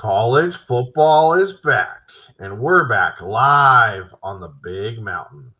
College football is back, and we're back live on the Big Mountain.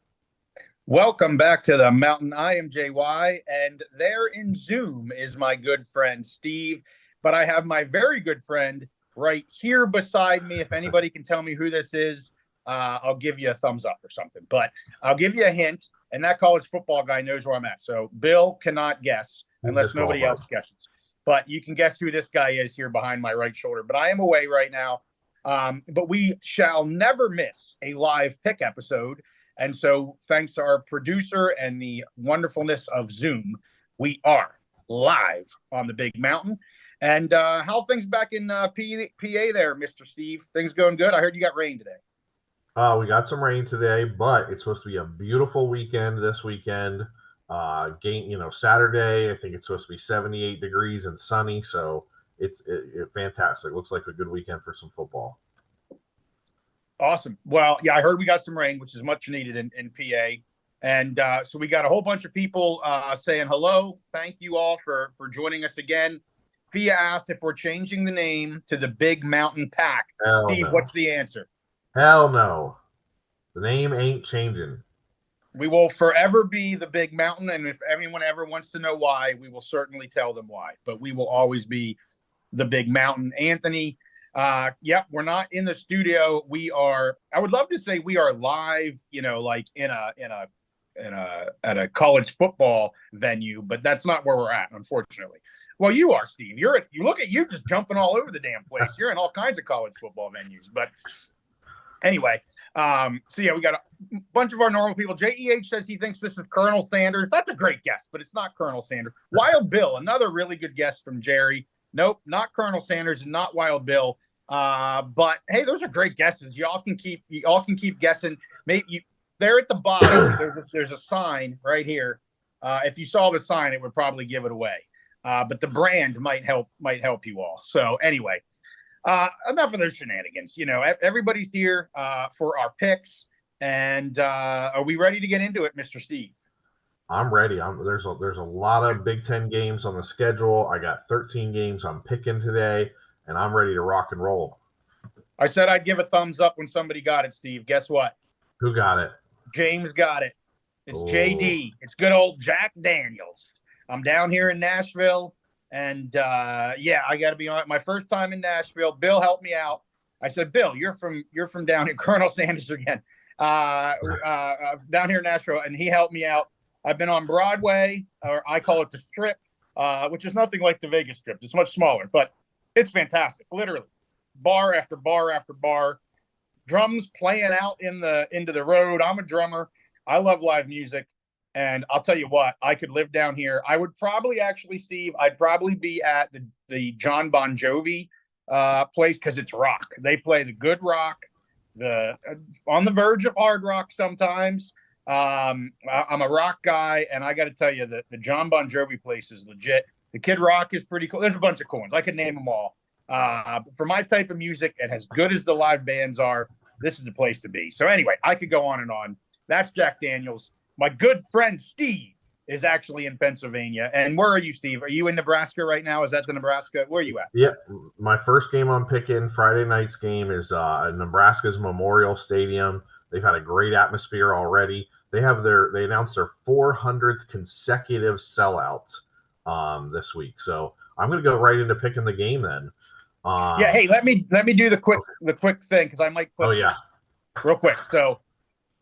Welcome back to the mountain. I am JY, and there in Zoom is my good friend Steve. But I have my very good friend right here beside me. If anybody can tell me who this is, I'll give you a thumbs up or something. But I'll give you a hint, and that college football guy knows where I'm at. So Bill cannot guess unless nobody else guesses. But you can guess who this guy is here behind my right shoulder. But I am away right now. But we shall never miss a live pick episode. And so, thanks to our producer and the wonderfulness of Zoom, we are live on the Big Mountain. And how things back in PA there, Mr. Steve? Things going good? I heard you got rain today. We got some rain today, but it's supposed to be a beautiful weekend this weekend. Saturday, I think it's supposed to be 78 degrees and sunny, so it's fantastic. Looks like a good weekend for some football. Awesome. Well, yeah, I heard we got some rain, which is much needed in PA. And so we got a whole bunch of people saying hello. Thank you all for joining us again. Thea asked if we're changing the name to the Big Mountain PAC. Steve, no. What's the answer? Hell no. The name ain't changing. We will forever be the Big Mountain. And if anyone ever wants to know why, we will certainly tell them why. But we will always be the Big Mountain. Anthony, yep, we're not in the studio. We are, I would love to say we are live, like at a college football venue, but that's not where we're at, unfortunately. Well, you are, Steve. You look at you just jumping all over the damn place. You're in all kinds of college football venues. But anyway, so yeah, we got a bunch of our normal people. JEH says he thinks this is Colonel Sanders. That's a great guess, but it's not Colonel Sanders. Wild Bill, another really good guess from Jerry. Nope, not Colonel Sanders and not Wild Bill. But hey, those are great guesses. Y'all can keep guessing. Maybe there at the bottom, there's a sign right here. If you saw the sign, it would probably give it away. But the brand might help you all. So anyway, enough of those shenanigans. Everybody's here for our picks, and are we ready to get into it, Mr. Steve? I'm ready. There's a lot of Big Ten games on the schedule. I got 13 games I'm picking today, and I'm ready to rock and roll. I said I'd give a thumbs up when somebody got it, Steve. Guess what? Who got it? James got it. It's JD. It's good old Jack Daniels. I'm down here in Nashville, and yeah, I got to be on it. My first time in Nashville. Bill helped me out. I said, Bill, you're from down here, Colonel Sanders again, down here in Nashville, and he helped me out. I've been on Broadway, or I call it the Strip, which is nothing like the Vegas Strip. It's much smaller, but it's fantastic. Literally, bar after bar after bar, drums playing out into the road. I'm a drummer. I love live music, and I'll tell you what, I could live down here. I would probably actually, Steve, I'd probably be at the John Bon Jovi place because it's rock. They play the good rock, on the verge of hard rock sometimes. I'm a rock guy, and I got to tell you that the John Bon Jovi place is legit. The Kid Rock is pretty cool. There's a bunch of cool ones. I could name them all. For my type of music, and as good as the live bands are, this is the place to be. So anyway, I could go on and on. That's Jack Daniels. My good friend Steve is actually in Pennsylvania. And where are you, Steve? Are you in Nebraska right now? Is that the Nebraska? Where are you at? Yeah, my first game I'm picking, Friday night's game, is Nebraska's Memorial Stadium. They've had a great atmosphere already. They announced their 400th consecutive sellout this week. So I'm going to go right into picking the game then. Yeah. Hey, let me do the quick thing because I might click this real quick. So,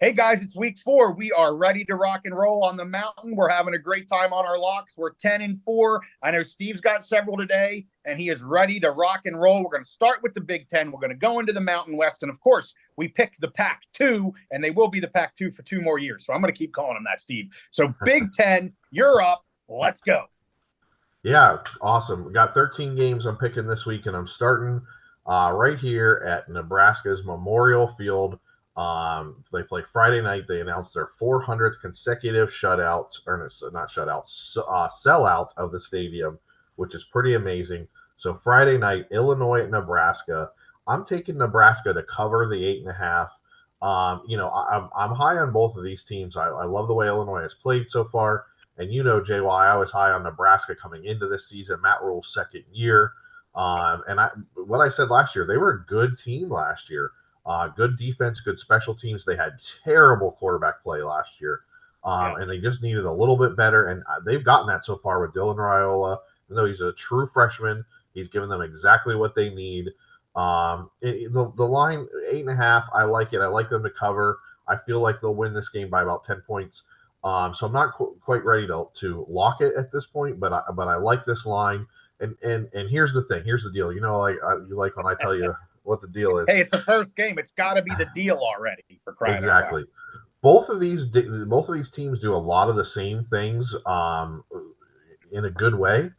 hey guys, it's week 4. We are ready to rock and roll on the mountain. We're having a great time on our locks. We're 10-4. I know Steve's got several today, and he is ready to rock and roll. We're going to start with the Big Ten. We're going to go into the Mountain West, and of course, we picked the Pac-12, and they will be the Pac-12 for 2 more years. So I'm going to keep calling them that, Steve. So Big Ten, you're up. Let's go. Yeah, awesome. We got 13 games I'm picking this week, and I'm starting right here at Nebraska's Memorial Field. They play Friday night. They announced their 400th consecutive sellout of the stadium, which is pretty amazing. So Friday night, Illinois at Nebraska. I'm taking Nebraska to cover the 8.5. I'm high on both of these teams. I love the way Illinois has played so far. And JY, I was high on Nebraska coming into this season. Matt Rule's second year. What I said last year, they were a good team last year. Good defense, good special teams. They had terrible quarterback play last year, Yeah. and they just needed a little bit better. And they've gotten that so far with Dylan Raiola. Even though he's a true freshman, he's given them exactly what they need. The line 8.5, I like it. I like them to cover. I feel like they'll win this game by about 10 points. So I'm not quite ready to lock it at this point, but I like this line. And here's the thing. Here's the deal. You like when I tell you what the deal is. Hey, it's the first game. It's got to be the deal already, for crying out loud. Exactly. Both of these teams do a lot of the same things in a good way.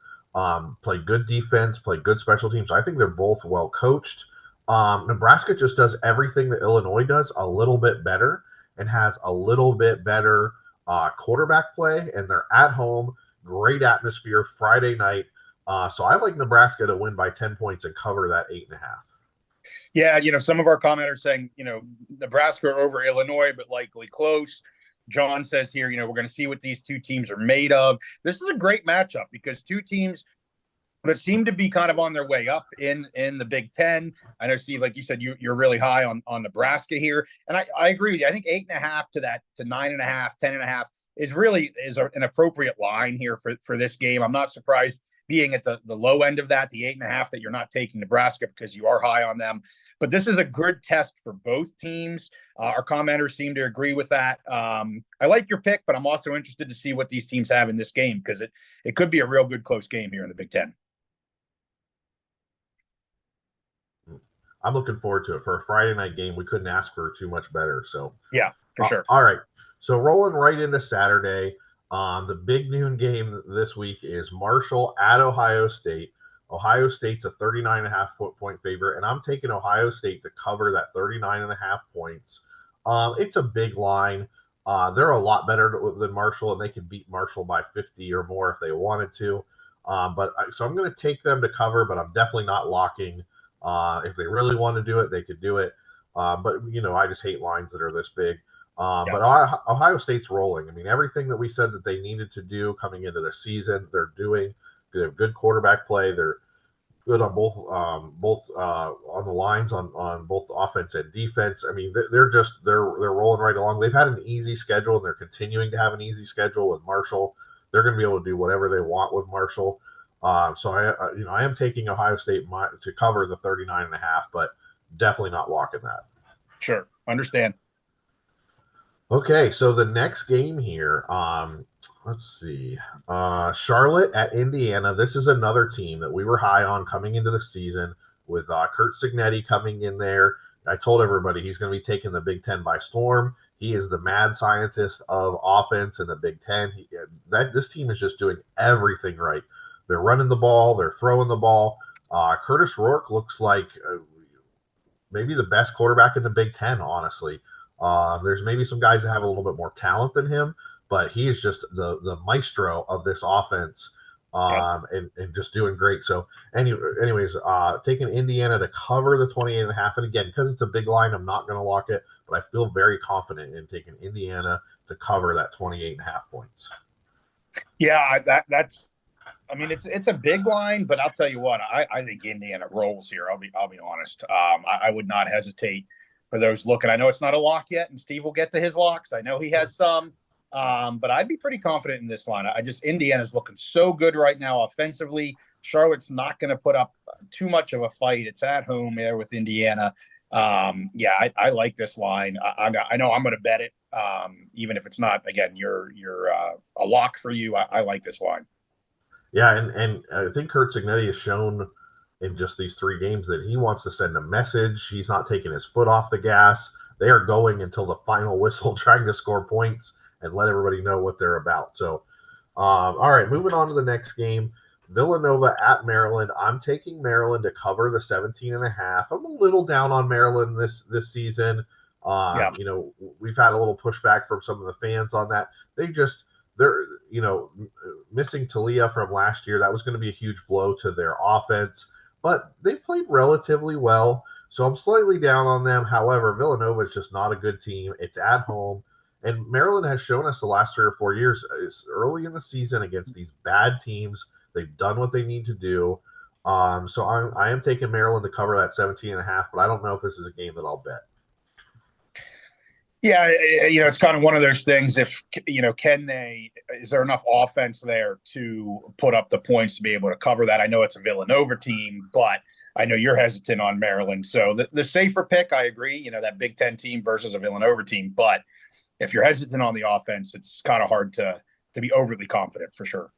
Play good defense, play good special teams. I think they're both well coached. Nebraska just does everything that Illinois does a little bit better and has a little bit better quarterback play, and they're at home. Great atmosphere Friday night. So I like Nebraska to win by 10 points and cover that 8.5. Yeah, some of our commenters saying, Nebraska over Illinois, but likely close. John says here, we're going to see what these two teams are made of. This is a great matchup because two teams that seem to be kind of on their way up in the Big Ten. I know, Steve, like you said, you're really high on Nebraska here, and I agree with you. I think 8.5 to 9.5, 10.5 is an appropriate line here for this game. I'm not surprised being at the low end of that, the 8.5, that you're not taking Nebraska because you are high on them. But this is a good test for both teams. Our commenters seem to agree with that. I like your pick, but I'm also interested to see what these teams have in this game because it could be a real good close game here in the Big Ten. I'm looking forward to it. For a Friday night game, we couldn't ask for too much better. So yeah, for sure. All right. So rolling right into Saturday, the big noon game this week is Marshall at Ohio State. Ohio State's a 39.5 point favorite, and I'm taking Ohio State to cover that 39.5 points. It's a big line. They're a lot better than Marshall, and they can beat Marshall by 50 or more if they wanted to. So I'm going to take them to cover, but I'm definitely not locking. If they really want to do it, they could do it. But I just hate lines that are this big. But Ohio State's rolling. I mean, everything that we said that they needed to do coming into the season, they're doing. They have good quarterback play. They're good on both on the lines on both offense and defense. I mean, they're rolling right along. They've had an easy schedule, and they're continuing to have an easy schedule with Marshall. They're going to be able to do whatever they want with Marshall. So I am taking Ohio State to cover the 39.5, but definitely not locking that. Sure, understand. Okay, so the next game here, let's see, Charlotte at Indiana. This is another team that we were high on coming into the season with Kurt Cignetti coming in there. I told everybody he's going to be taking the Big Ten by storm. He is the mad scientist of offense in the Big Ten. This team is just doing everything right. They're running the ball. They're throwing the ball. Curtis Rourke looks like maybe the best quarterback in the Big Ten, honestly. There's maybe some guys that have a little bit more talent than him, but he is just the maestro of this offense and just doing great. So anyways, taking Indiana to cover the 28.5. And again, because it's a big line, I'm not going to lock it, but I feel very confident in taking Indiana to cover that 28.5 points. Yeah, that's I mean, it's a big line, but I'll tell you what, I think Indiana rolls here. I'll be honest. I would not hesitate for those looking. I know it's not a lock yet, and Steve will get to his locks. I know he has some, but I'd be pretty confident in this line. Indiana's looking so good right now offensively. Charlotte's not going to put up too much of a fight. It's at home there with Indiana. I like this line. I know I'm going to bet it, even if it's not. Again, you're a lock for you. I like this line. Yeah, and I think Kurt Cignetti has shown in just these 3 games that he wants to send a message. He's not taking his foot off the gas. They are going until the final whistle, trying to score points and let everybody know what they're about. So, all right, moving on to the next game. Villanova at Maryland. I'm taking Maryland to cover the 17.5. I'm a little down on Maryland this season. We've had a little pushback from some of the fans on that. They're missing Talia from last year. That was going to be a huge blow to their offense, but they played relatively well. So I'm slightly down on them. However, Villanova is just not a good team. It's at home. And Maryland has shown us the last 3 or 4 years is early in the season against these bad teams. They've done what they need to do. So I am taking Maryland to cover that 17.5, but I don't know if this is a game that I'll bet. Yeah, it's kind of one of those things. If is there enough offense there to put up the points to be able to cover that? I know it's a Villanova team, but I know you're hesitant on Maryland. So the safer pick, I agree, that Big Ten team versus a Villanova team. But if you're hesitant on the offense, it's kind of hard to be overly confident for sure.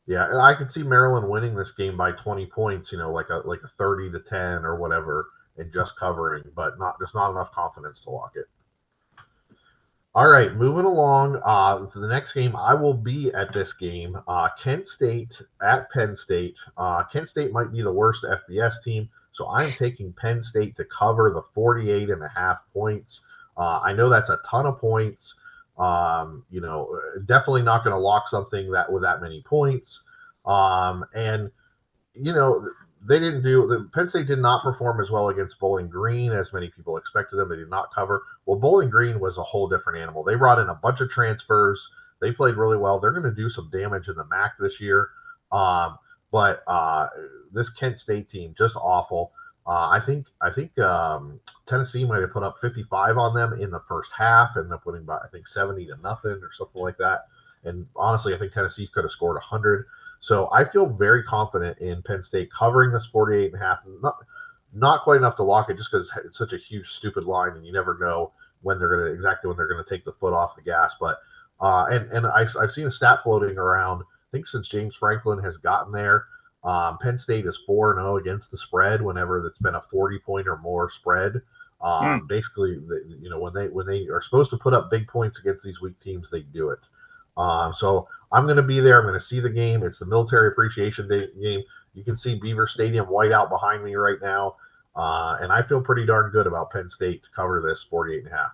Yeah, and I could see Maryland winning this game by 20 points, like a 30-10 or whatever, and just covering, but not enough confidence to lock it. All right, moving along to the next game. I will be at this game. Kent State at Penn State. Kent State might be the worst FBS team, so I'm taking Penn State to cover the 48.5 points. I know that's a ton of points. Definitely not going to lock something that with that many points. And Penn State did not perform as well against Bowling Green as many people expected them. They did not cover. Well, Bowling Green was a whole different animal. They brought in a bunch of transfers. They played really well. They're going to do some damage in the MAC this year. But this Kent State team, just awful. I think Tennessee might have put up 55 on them in the first half, ended up winning by 70-0 or something like that. And honestly, I think Tennessee could have scored 100. So I feel very confident in Penn State covering this 48.5. Not quite enough to lock it, just because it's such a huge, stupid line, and you never know when they're going to take the foot off the gas. But and I've seen a stat floating around. I think since James Franklin has gotten there, Penn State is 4-0 against the spread whenever it's been a 40-point or more spread. Basically, when they are supposed to put up big points against these weak teams, they do it. So I'm going to be there. I'm going to see the game. It's the Military Appreciation Day game. You can see Beaver Stadium white out behind me right now. And I feel pretty darn good about Penn State to cover this 48.5.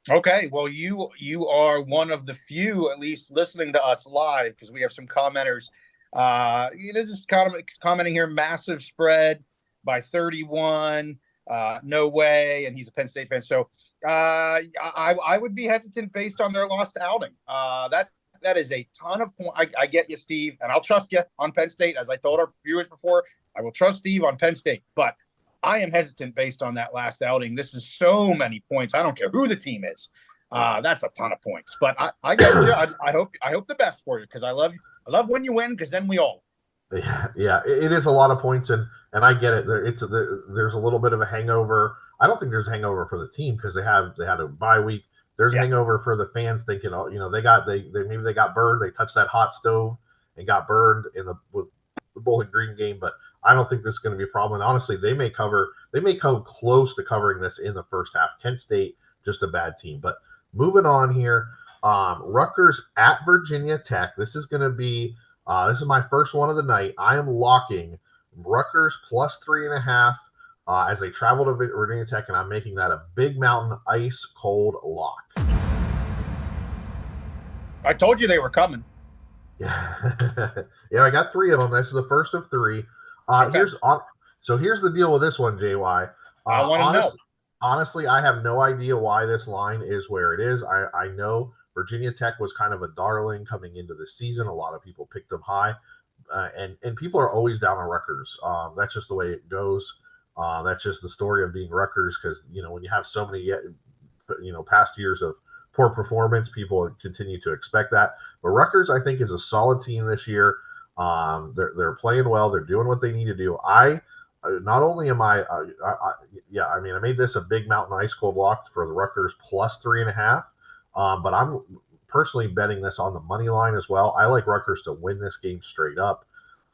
Okay, well, you are one of the few, at least, listening to us live, because we have some commenters. Just commenting here. Massive spread by 31. No way, and he's a Penn State fan. So I would be hesitant based on their lost outing. That is a ton of points. I get you, Steve, and I'll trust you on Penn State. As I told our viewers before, I will trust Steve on Penn State, but I am hesitant based on that last outing. This is so many points. I don't care who the team is. That's a ton of points. But I get you. I hope the best for you, because I love when you win, because then we all. Yeah, it is a lot of points, and I get it. There's a little bit of a hangover. I don't think there's a hangover for the team, because they had a bye week. There's a hangover for the fans thinking, they got burned. They touched that hot stove and got burned with the Bowling Green game. But I don't think this is going to be a problem. And honestly, they may come close to covering this in the first half. Kent State, just a bad team. But moving on here, Rutgers at Virginia Tech. This is going to be this is my first one of the night. I am locking Rutgers plus 3.5 as they travel to Virginia Tech, and I'm making that a Big Mountain ice cold lock. I told you they were coming. Yeah, I got 3 of them. This is the first of 3. Okay. Here's the deal with this one, JY. I want to know. Honestly, I have no idea why this line is where it is. I know Virginia Tech was kind of a darling coming into the season. A lot of people picked them high, and people are always down on Rutgers. That's just the way it goes. That's just the story of being Rutgers, because when you have so many past years of poor performance, people continue to expect that. But Rutgers, I think, is a solid team this year. They're playing well. They're doing what they need to do. Not only am I made this a Big Mountain ice cold lock for the Rutgers plus 3.5. But I'm personally betting this on the money line as well. I like Rutgers to win this game straight up.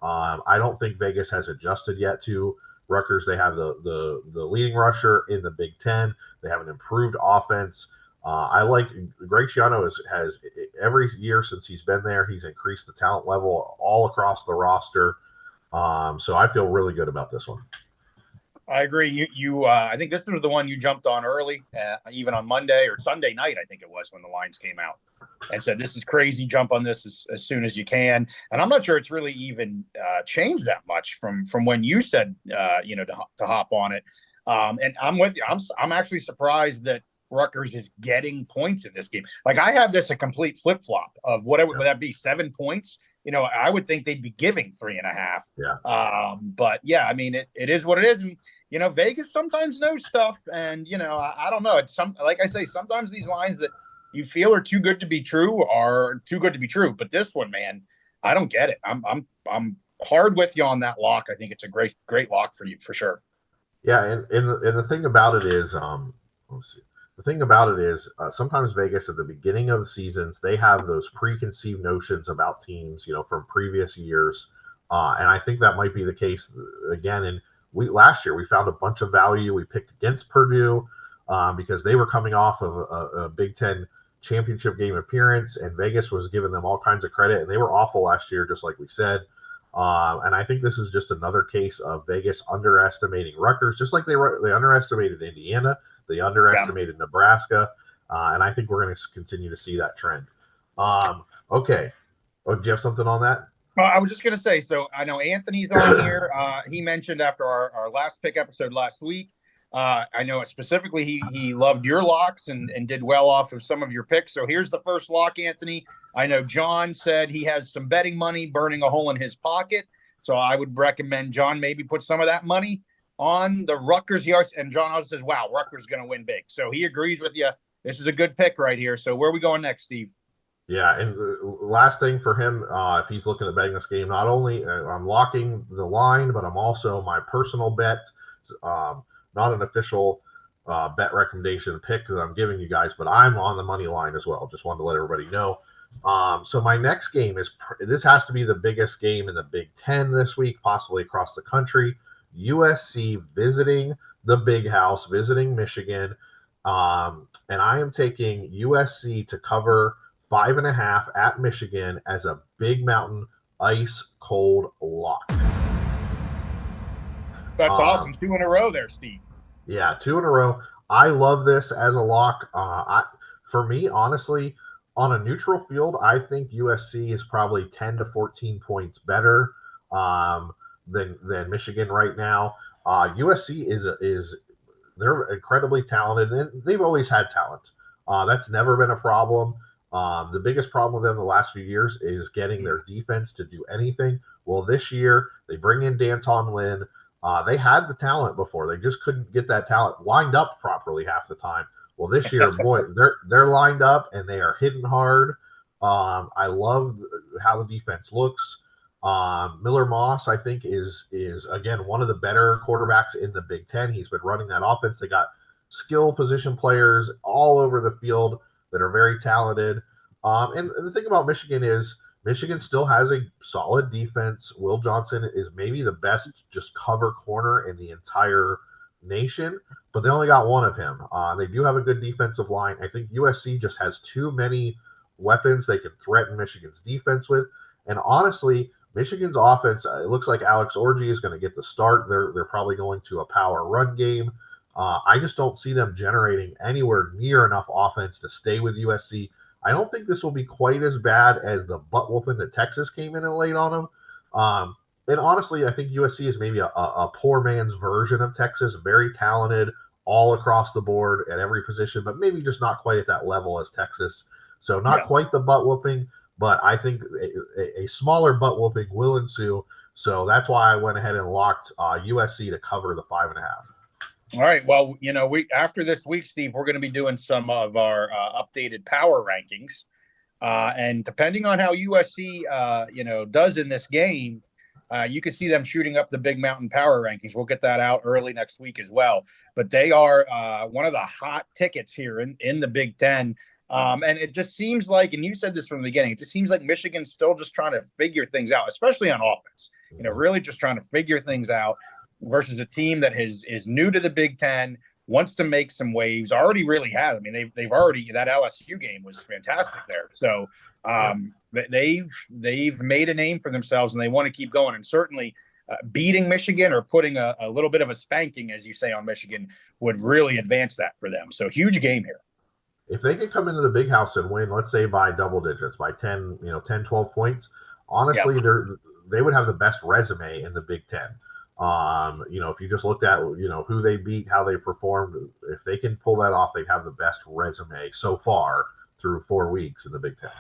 I don't think Vegas has adjusted yet to Rutgers. They have the leading rusher in the Big Ten. They have an improved offense. I like Greg Schiano has every year since he's been there, he's increased the talent level all across the roster. So I feel really good about this one. I agree. I think this was the one you jumped on early, even on Monday or Sunday night, I think it was, when the lines came out, and said, this is crazy. Jump on this as soon as you can. And I'm not sure it's really even changed that much from when you said, to hop on it. And I'm with you. I'm actually surprised that Rutgers is getting points in this game. Like, I have this a complete flip flop of whatever would that be, 7 points. I would think they'd be giving 3.5. Yeah. But yeah, I mean, it is what it is. And, Vegas sometimes knows stuff. And, I don't know. It's like I say, sometimes these lines that you feel are too good to be true are too good to be true. But this one, man, I don't get it. I'm hard with you on that lock. I think it's a great, great lock for you for sure. Yeah, and the thing about it is, let's see. The thing about it is, sometimes Vegas at the beginning of the seasons they have those preconceived notions about teams, from previous years, and I think that might be the case again. And we last year we found a bunch of value. We picked against Purdue because they were coming off of a Big Ten championship game appearance, and Vegas was giving them all kinds of credit, and they were awful last year, just like we said. And I think this is just another case of Vegas underestimating Rutgers, just like they underestimated Indiana, they underestimated Nebraska, and I think we're going to continue to see that trend. Okay. Oh, do you have something on that? I was just going to say, so I know Anthony's on here. He mentioned after our last pick episode last week, I know specifically he loved your locks and did well off of some of your picks. So here's the first lock, Anthony. I know John said he has some betting money burning a hole in his pocket. So I would recommend John maybe put some of that money on the Rutgers yards. And John also says, wow, Rutgers is going to win big. So he agrees with you. This is a good pick right here. So where are we going next, Steve? Yeah, and last thing for him, if he's looking at betting this game, not only I'm locking the line, but I'm also my personal bet. Not an official bet recommendation pick that I'm giving you guys, but I'm on the money line as well. Just wanted to let everybody know. So my next game this has to be the biggest game in the Big Ten this week, possibly across the country. USC visiting the Big House, visiting Michigan, and I am taking USC to cover 5.5 at Michigan as a Big Mountain ice cold lock. That's awesome. 2 in a row there, Steve. Yeah, 2 in a row. I love this as a lock. For me, honestly, on a neutral field, I think USC is probably 10 to 14 points better than Michigan right now. USC is they're incredibly talented, and they've always had talent. That's never been a problem. The biggest problem with them the last few years is getting their defense to do anything. Well, this year they bring in Danton Lynn. They had the talent before; they just couldn't get that talent lined up properly half the time. Well, this year, boy, they're lined up and they are hitting hard. I love how the defense looks. Miller Moss, I think, is again one of the better quarterbacks in the Big Ten. He's been running that offense. They got skill position players all over the field that are very talented. And the thing about Michigan is Michigan still has a solid defense. Will Johnson is maybe the best just cover corner in the entire nation, but they only got one of him. They do have a good defensive line. I think USC just has too many weapons they can threaten Michigan's defense with. And honestly, Michigan's offense, it looks like Alex Orji is going to get the start. They're probably going to a power run game. I just don't see them generating anywhere near enough offense to stay with USC. I don't think this will be quite as bad as the butt whooping that Texas came in and laid on them. And honestly, I think USC is maybe a poor man's version of Texas, very talented all across the board at every position, but maybe just not quite at that level as Texas. So not quite the butt whooping, but I think a smaller butt whooping will ensue. So that's why I went ahead and locked USC to cover the 5.5. All right. Well, we after this week, Steve, we're going to be doing some of our updated power rankings, and depending on how USC, does in this game, you can see them shooting up the Big Mountain power rankings. We'll get that out early next week as well. But they are one of the hot tickets here in the Big Ten. And it just seems like, and you said this from the beginning, it just seems like Michigan's still just trying to figure things out, especially on offense. Really just trying to figure things out. Versus a team that is new to the Big Ten, wants to make some waves, already really has. I mean, they've already, that LSU game was fantastic there. So they've made a name for themselves and they want to keep going. And certainly beating Michigan or putting a little bit of a spanking, as you say, on Michigan would really advance that for them. So huge game here. If they could come into the Big House and win, let's say by double digits, by 10, 10, 12 points, honestly, they would have the best resume in the Big Ten. If you just looked at, who they beat, how they performed, if they can pull that off, they have the best resume so far through 4 weeks in the Big Ten.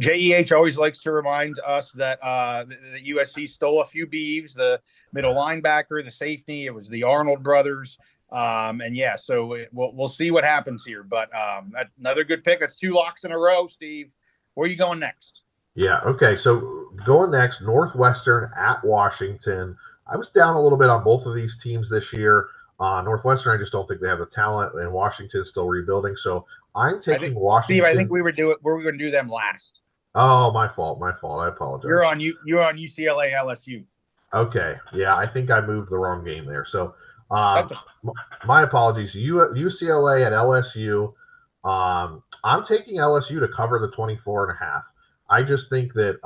JEH always likes to remind us that the USC stole a few beeves, the middle linebacker, the safety. It was the Arnold brothers. And yeah, so we'll see what happens here. But that's another good pick. That's 2 locks in a row, Steve. Where are you going next? Yeah. Okay. So going next, Northwestern at Washington. I was down a little bit on both of these teams this year. Northwestern, I just don't think they have the talent, and Washington is still rebuilding. So I'm I taking think Steve. I think Washington. we were going to do them last. Oh, my fault. My fault. I apologize. You're on UCLA LSU. Okay. Yeah, I think I moved the wrong game there. So, um, That's a, my apologies. UCLA at LSU. I'm taking LSU to cover the 24.5. I just think that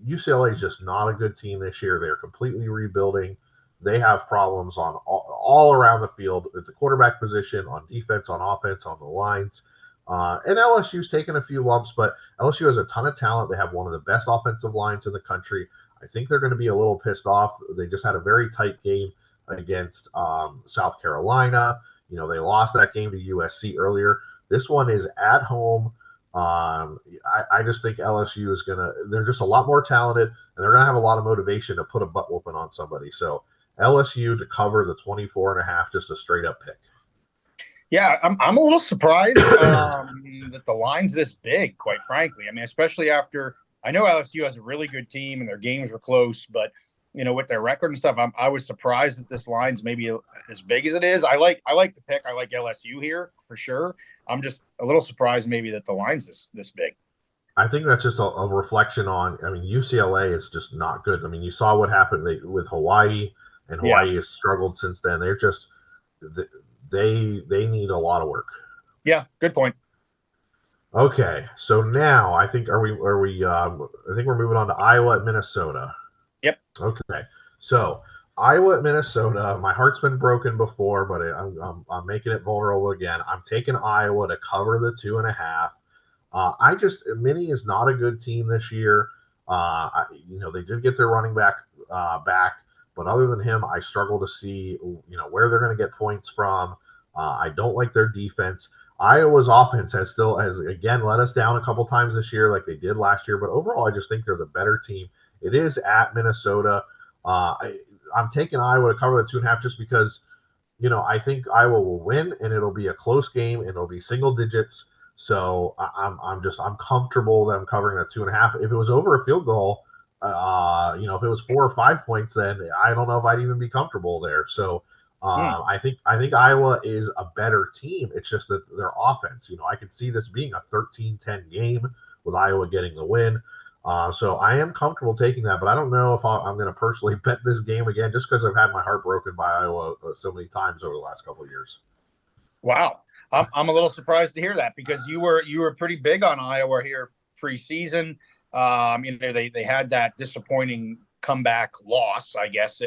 UCLA is just not a good team this year. They're completely rebuilding. They have problems on all around the field at the quarterback position, on defense, on offense, on the lines. And LSU's taken a few lumps, but LSU has a ton of talent. They have one of the best offensive lines in the country. I think they're going to be a little pissed off. They just had a very tight game against South Carolina. They lost that game to USC earlier. This one is at home. I just think LSU is they're just a lot more talented, and they're going to have a lot of motivation to put a butt whooping on somebody. So LSU to cover the 24.5, just a straight up pick. yeah, I'm a little surprised that the line's this big. Quite frankly, I mean, especially after I know LSU has a really good team and their games were close, but with their record and stuff, I was surprised that this line's maybe as big as it is. I like the pick. I like LSU here for sure. I'm just a little surprised maybe that the line's this big. I think that's just a reflection on. I mean, UCLA is just not good. I mean, you saw what happened with Hawaii, and Yeah, Hawaii has struggled since then. They're just they need a lot of work. yeah, good point. Okay, so now I think I think we're moving on to Iowa at Minnesota. Yep. Okay, so Iowa at Minnesota. My heart's been broken before, but I'm making it vulnerable again. I'm taking Iowa to cover the 2.5. Minnie is not a good team this year. They did get their running back, but other than him, I struggle to see where they're going to get points from. I don't like their defense. Iowa's offense has again let us down a couple times this year, like they did last year. But overall, I just think they're the better team. It is at Minnesota. I'm taking Iowa to cover the 2.5 just because I think Iowa will win, and it'll be a close game, and it'll be single digits. So I'm comfortable them covering that 2.5. If it was over a field goal, if it was 4 or 5 points, then I don't know if I'd even be comfortable there. So Hmm. I think Iowa is a better team. It's just that their offense. I could see this being a 13-10 game with Iowa getting the win. So I am comfortable taking that, but I don't know if I'm going to personally bet this game again, just because I've had my heart broken by Iowa so many times over the last couple of years. Wow. I'm a little surprised to hear that because you were pretty big on Iowa here preseason. They had that disappointing comeback loss, I guess,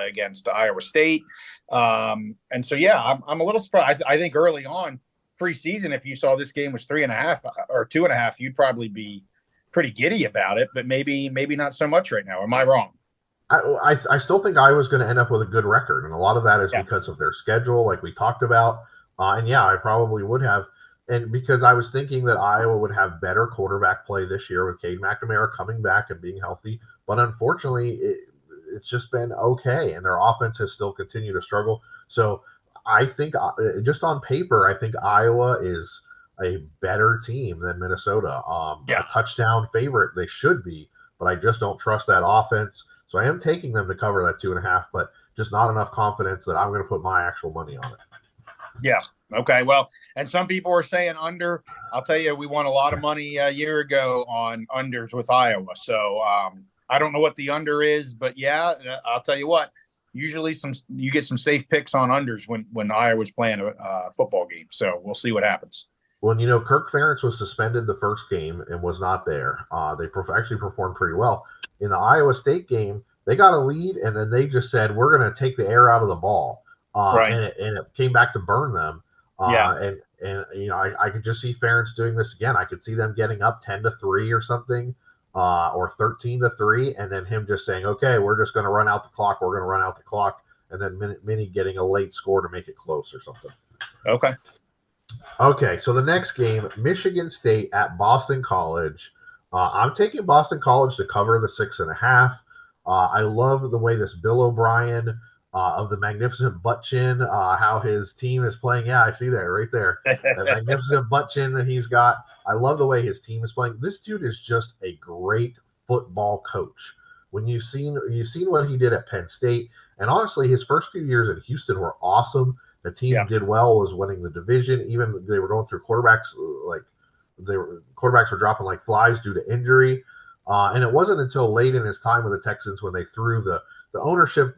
against Iowa State. And so, yeah, I'm a little surprised. I think early on preseason, if you saw this game was 3.5 or 2.5, you'd probably be pretty giddy about it, but maybe not so much right now. Am I wrong? I still think Iowa's going to end up with a good record, and a lot of that is Yes. because of their schedule, like we talked about. And yeah, I probably would have, and because I was thinking that Iowa would have better quarterback play this year with Cade McNamara coming back and being healthy, but unfortunately, it's just been okay, and their offense has still continued to struggle. So I think, just on paper, I think Iowa is a better team than Minnesota. A Yeah. touchdown favorite, they should be, but I just don't trust that offense. So I am taking them to cover that 2.5, but just not enough confidence that I'm going to put my actual money on it. Yeah. Okay. Well, and some people are saying under. I'll tell you, we won a lot of money a year ago on unders with Iowa. So I don't know what the under is, but yeah, I'll tell you what. Usually, you get some safe picks on unders when Iowa's playing a football game. So we'll see what happens. Well, Kirk Ferentz was suspended the first game and was not there. They actually performed pretty well. In the Iowa State game, they got a lead, and then they just said, we're going to take the air out of the ball. Right. And it came back to burn them. Yeah. I could just see Ferentz doing this again. I could see them getting up 10-3 or something, or 13-3, and then him just saying, okay, we're just going to run out the clock. We're going to run out the clock. And then Minnie getting a late score to make it close or something. Okay. Okay, so the next game, Michigan State at Boston College. I'm taking Boston College to cover the 6.5. I love the way this Bill O'Brien of the Magnificent Butt Chin, how his team is playing. Yeah, I see that right there. That Magnificent Butt Chin that he's got. I love the way his team is playing. This dude is just a great football coach. When you've seen what he did at Penn State, and honestly, his first few years at Houston were awesome. The team Yeah. did well, was winning the division. Even they were going through quarterbacks like quarterbacks were dropping like flies due to injury. And it wasn't until late in his time with the Texans when they threw the ownership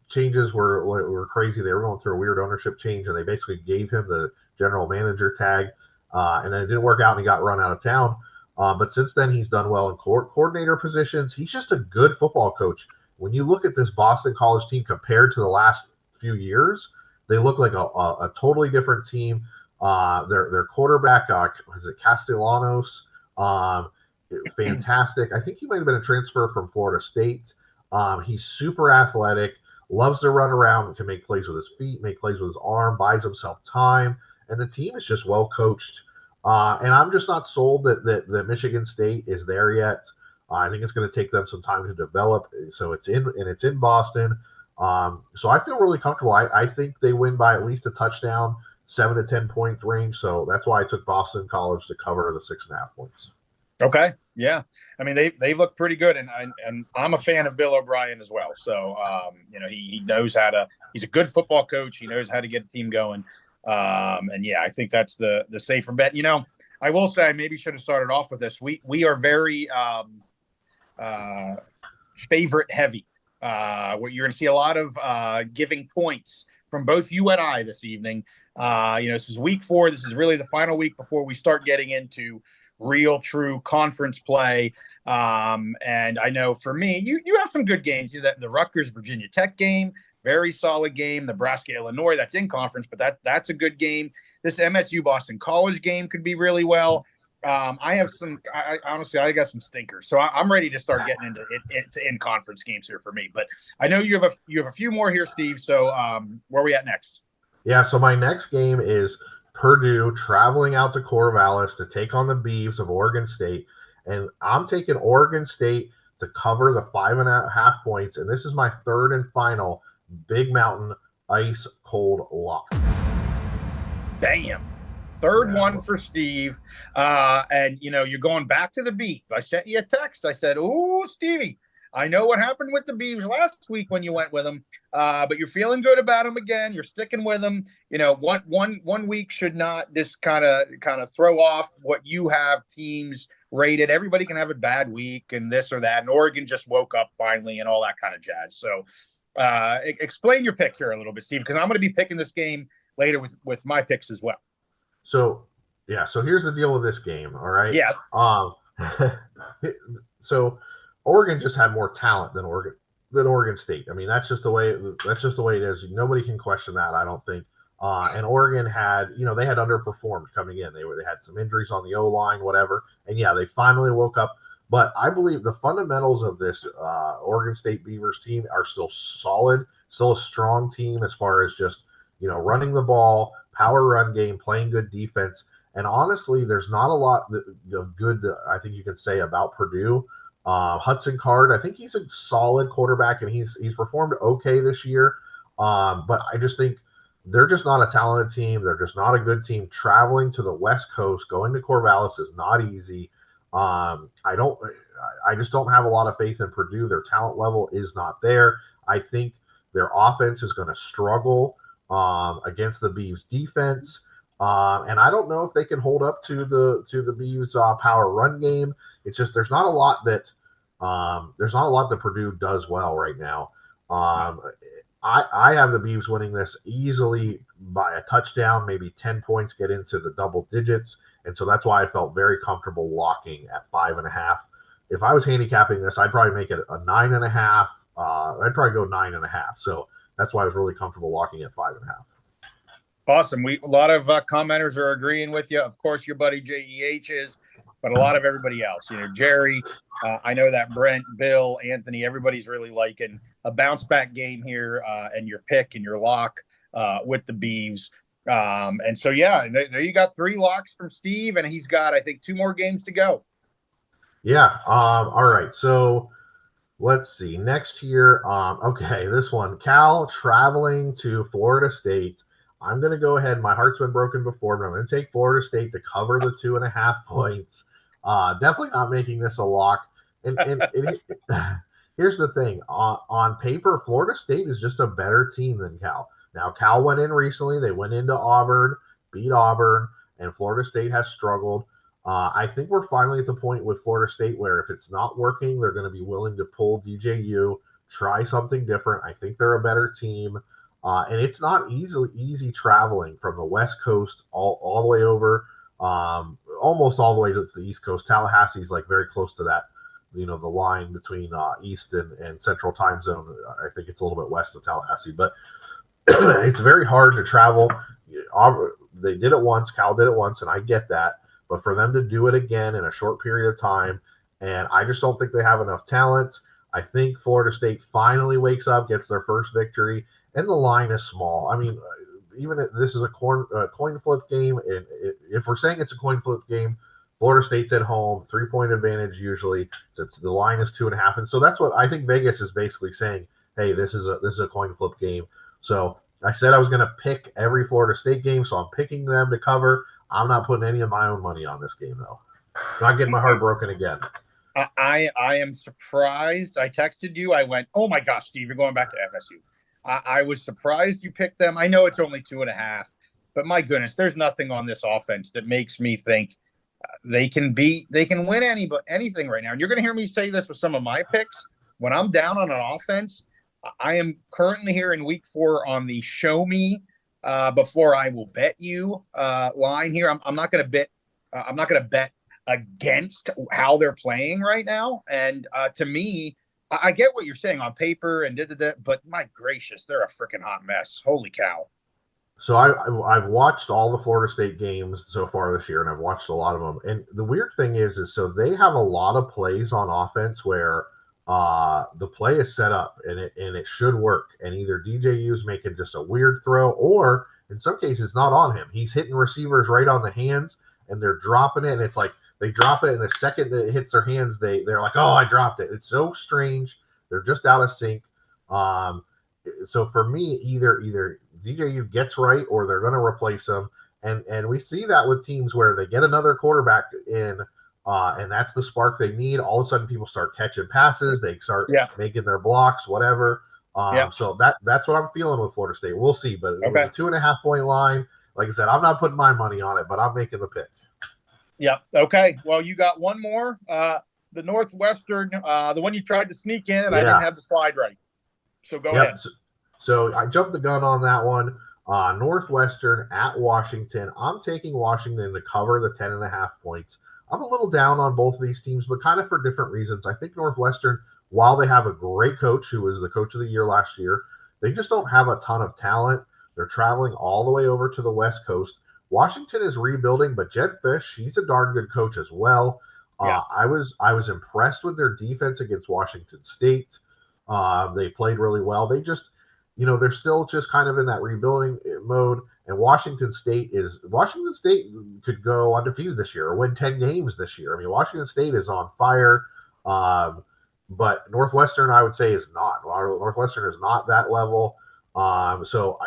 changes were crazy. They were going through a weird ownership change, and they basically gave him the general manager tag. And then it didn't work out, and he got run out of town. But since then, he's done well in coordinator positions. He's just a good football coach. When you look at this Boston College team compared to the last few years, they look like a totally different team. Their quarterback, is it Castellanos? Um, Fantastic. I think he might have been a transfer from Florida State. He's super athletic, loves to run around, can make plays with his feet, make plays with his arm, buys himself time, and the team is just well coached. And I'm just not sold that Michigan State is there yet. I think it's going to take them some time to develop. So it's in Boston. So I feel really comfortable. I think they win by at least a touchdown, 7 to 10 point range. So that's why I took Boston College to cover the 6.5 points. Okay. Yeah. I mean, they look pretty good, and I'm a fan of Bill O'Brien as well. So he knows how to. He's a good football coach. He knows how to get a team going. And yeah, I think that's the safer bet. I will say I maybe should have started off with this. We are very favorite heavy. Where you're going to see a lot of giving points from both you and I this evening. This is week 4. This is really the final week before we start getting into real true conference play. And I know for me, you have some good games. The Rutgers Virginia Tech game, very solid game. Nebraska Illinois, that's in conference, but that's a good game. This MSU Boston College game could be really well. I have honestly, I got some stinkers, so I'm ready to start getting into in conference games here for me. But I know you have a few more here, Steve. So where are we at next? Yeah, so my next game is Purdue traveling out to Corvallis to take on the Beavs of Oregon State. And I'm taking Oregon State to cover the 5.5 points. And this is my third and final Big Mountain ice cold lock. Bam. Third one for Steve. And you're going back to the Beavs. I sent you a text. I said, "Ooh, Stevie, I know what happened with the Beavs last week when you went with them, but you're feeling good about them again. You're sticking with them. One week should not just kind of throw off what you have teams rated. Everybody can have a bad week and this or that. And Oregon just woke up finally and all that kind of jazz. So explain your pick here a little bit, Steve, because I'm going to be picking this game later with my picks as well. So here's the deal with this game. All right. Yes. So Oregon just had more talent than Oregon State. I mean, that's just the way it is. Nobody can question that, I don't think. And Oregon had, they had underperformed coming in. They had some injuries on the O line, whatever. And yeah, they finally woke up. But I believe the fundamentals of this Oregon State Beavers team are still solid, still a strong team as far as just running the ball, power run game, playing good defense. And honestly, there's not a lot of good that I think you can say about Purdue. Hudson Card, I think he's a solid quarterback, and he's performed okay this year. But I just think they're just not a talented team. They're just not a good team. Traveling to the West Coast, going to Corvallis is not easy. I just don't have a lot of faith in Purdue. Their talent level is not there. I think their offense is going to struggle against the Beavs defense. And I don't know if they can hold up to the Beavs power run game. It's just there's not a lot that Purdue does well right now. I have the Beavs winning this easily by a touchdown, maybe 10 points, get into the double digits, and so that's why I felt very comfortable locking at 5.5. If I was handicapping this, I'd probably make it a 9.5. I'd probably go 9.5. So that's why I was really comfortable locking at 5.5. Awesome. A lot of commenters are agreeing with you. Of course, your buddy JEH is, but a lot of everybody else. Jerry, I know that Brent, Bill, Anthony, everybody's really liking a bounce back game here, and your pick and your lock with the Beavs. And so, yeah, there you got 3 locks from Steve, and he's got, I think, 2 more games to go. Yeah. All right. So let's see. Next year, okay, this one, Cal traveling to Florida State. I'm going to go ahead. My heart's been broken before, but I'm going to take Florida State to cover the 2.5 points. Definitely not making this a lock. And here's the thing: on paper, Florida State is just a better team than Cal. Now, Cal went in recently. They went into Auburn, beat Auburn, and Florida State has struggled. I think we're finally at the point with Florida State where if it's not working, they're going to be willing to pull DJU, try something different. I think they're a better team. And it's not easy traveling from the West Coast all the way over, almost all the way to the East Coast. Tallahassee's like very close to that, the line between East and Central Time Zone. I think it's a little bit west of Tallahassee, but it's very hard to travel. They did it once, Cal did it once, and I get that. But for them to do it again in a short period of time, and I just don't think they have enough talent. I think Florida State finally wakes up, gets their first victory, and the line is small. I mean, even if this is a coin flip game, and if we're saying it's a coin flip game, Florida State's at home, 3 point advantage usually. So the line is 2.5, and so that's what I think Vegas is basically saying. Hey, this is a coin flip game. So I said I was going to pick every Florida State game, so I'm picking them to cover. I'm not putting any of my own money on this game though. Not getting my heart broken again. I am surprised. I texted you. I went, oh my gosh, Steve, you're going back to FSU. I was surprised you picked them. I know it's only 2.5, but my goodness, there's nothing on this offense that makes me think they can win anything right now. And you're going to hear me say this with some of my picks. When I'm down on an offense, I am currently here in week 4 on the show me before I will bet you line here. I'm not going to bet. I'm not going to bet against how they're playing right now. And to me, I get what you're saying on paper and but my gracious, they're a freaking hot mess. Holy cow. So I've watched all the Florida State games so far this year, and I've watched a lot of them. And the weird thing is so they have a lot of plays on offense where the play is set up and it should work. And either DJU's making just a weird throw, or in some cases not on him. He's hitting receivers right on the hands, and they're dropping it. And it's like they drop it, and the second that it hits their hands, they're like, oh, I dropped it. It's so strange. They're just out of sync. So for me, either DJU gets right or they're going to replace him, and we see that with teams where they get another quarterback in, and that's the spark they need. All of a sudden, people start catching passes, they start Yeah. making their blocks, whatever. Yeah. So that's what I'm feeling with Florida State. We'll see, but it was Okay. a 2.5 point line. Like I said, I'm not putting my money on it, but I'm making the pick. Yeah. Okay. Well, you got one more. The Northwestern, the one you tried to sneak in, and I didn't have the slide right. So go ahead. So I jumped the gun on that one. Northwestern at Washington. I'm taking Washington to cover the 10.5 points. I'm a little down on both of these teams, but kind of for different reasons. I think Northwestern, while they have a great coach who was the coach of the year last year, they just don't have a ton of talent. They're traveling all the way over to the West Coast. Washington is rebuilding, but Jed Fish, he's a darn good coach as well. Yeah. I was impressed with their defense against Washington State. They played really well. They just, they're still just kind of in that rebuilding mode. And Washington State could go undefeated this year or win 10 games this year. I mean, Washington State is on fire. But Northwestern, I would say, is not. Northwestern is not that level. So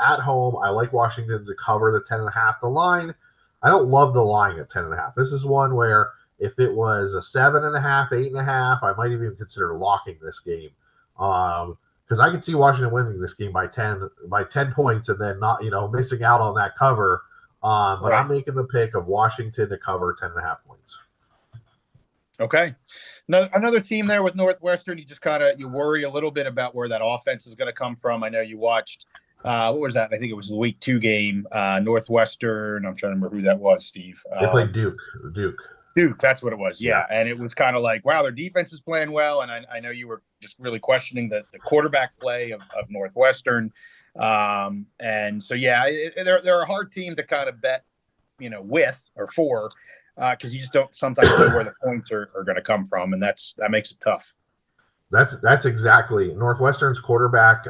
at home, I like Washington to cover the 10.5. The line, I don't love the line at 10.5. This is one where if it was a 7.5, 8.5, I might even consider locking this game. Because I can see Washington winning this game by 10 points and then not missing out on that cover. But I'm making the pick of Washington to cover 10.5 points. Okay. No, another team there with Northwestern. You just you worry a little bit about where that offense is going to come from. I know you watched. What was that? I think it was the week 2 game. Northwestern. I'm trying to remember who that was. Steve. They played Duke. Duke, that's what it was. Yeah. And it was kind of like, wow, their defense is playing well. And I know you were just really questioning the quarterback play of Northwestern. And so, yeah, they're a hard team to kind of bet, with or for, because you just don't sometimes know where the points are going to come from. And that makes it tough. That's exactly. Northwestern's quarterback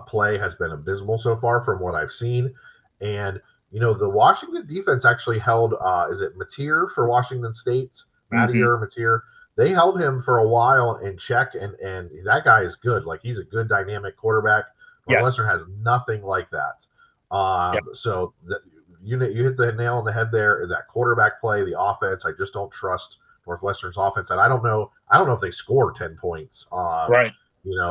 play has been abysmal so far from what I've seen. And the Washington defense actually held, is it Mateer for Washington State? Mateer. they held him for a while in check, and that guy is good. Like, he's a good dynamic quarterback. Yes. Northwestern has nothing like that. Yeah. So you hit the nail on the head there. That quarterback play, the offense, I just don't trust Northwestern's offense, and I don't know if they score 10 points. Right.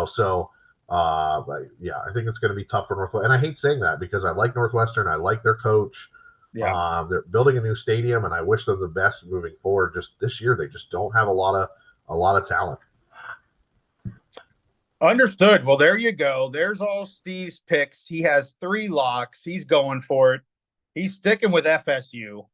So but yeah, I think it's going to be tough for Northwestern. And I hate saying that because I like Northwestern. I like their coach. Yeah. They're building a new stadium, and I wish them the best moving forward. Just this year, they just don't have a lot of talent. Understood. Well, there you go. There's all Steve's picks. He has 3 locks. He's going for it. He's sticking with FSU.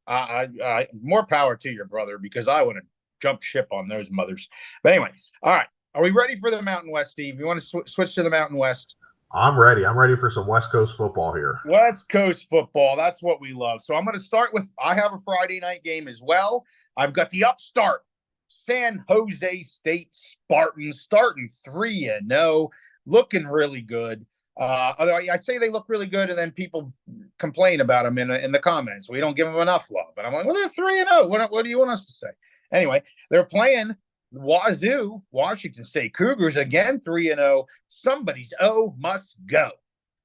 More power to your brother, because I want to jump ship on those mothers. But anyway, all right. Are we ready for the Mountain West, Steve? You want to switch to the Mountain West? I'm ready. I'm ready for some West Coast football here. West Coast football. That's what we love. So I'm going to start with, I have a Friday night game as well. I've got the upstart San Jose State Spartans starting 3-0, looking really good. Although I say they look really good, and then people complain about them in the comments. We don't give them enough love. And I'm like, well, they're 3-0. What do you want us to say? Anyway, they're playing Wazoo, Washington State Cougars, again 3-0. Somebody's O must go.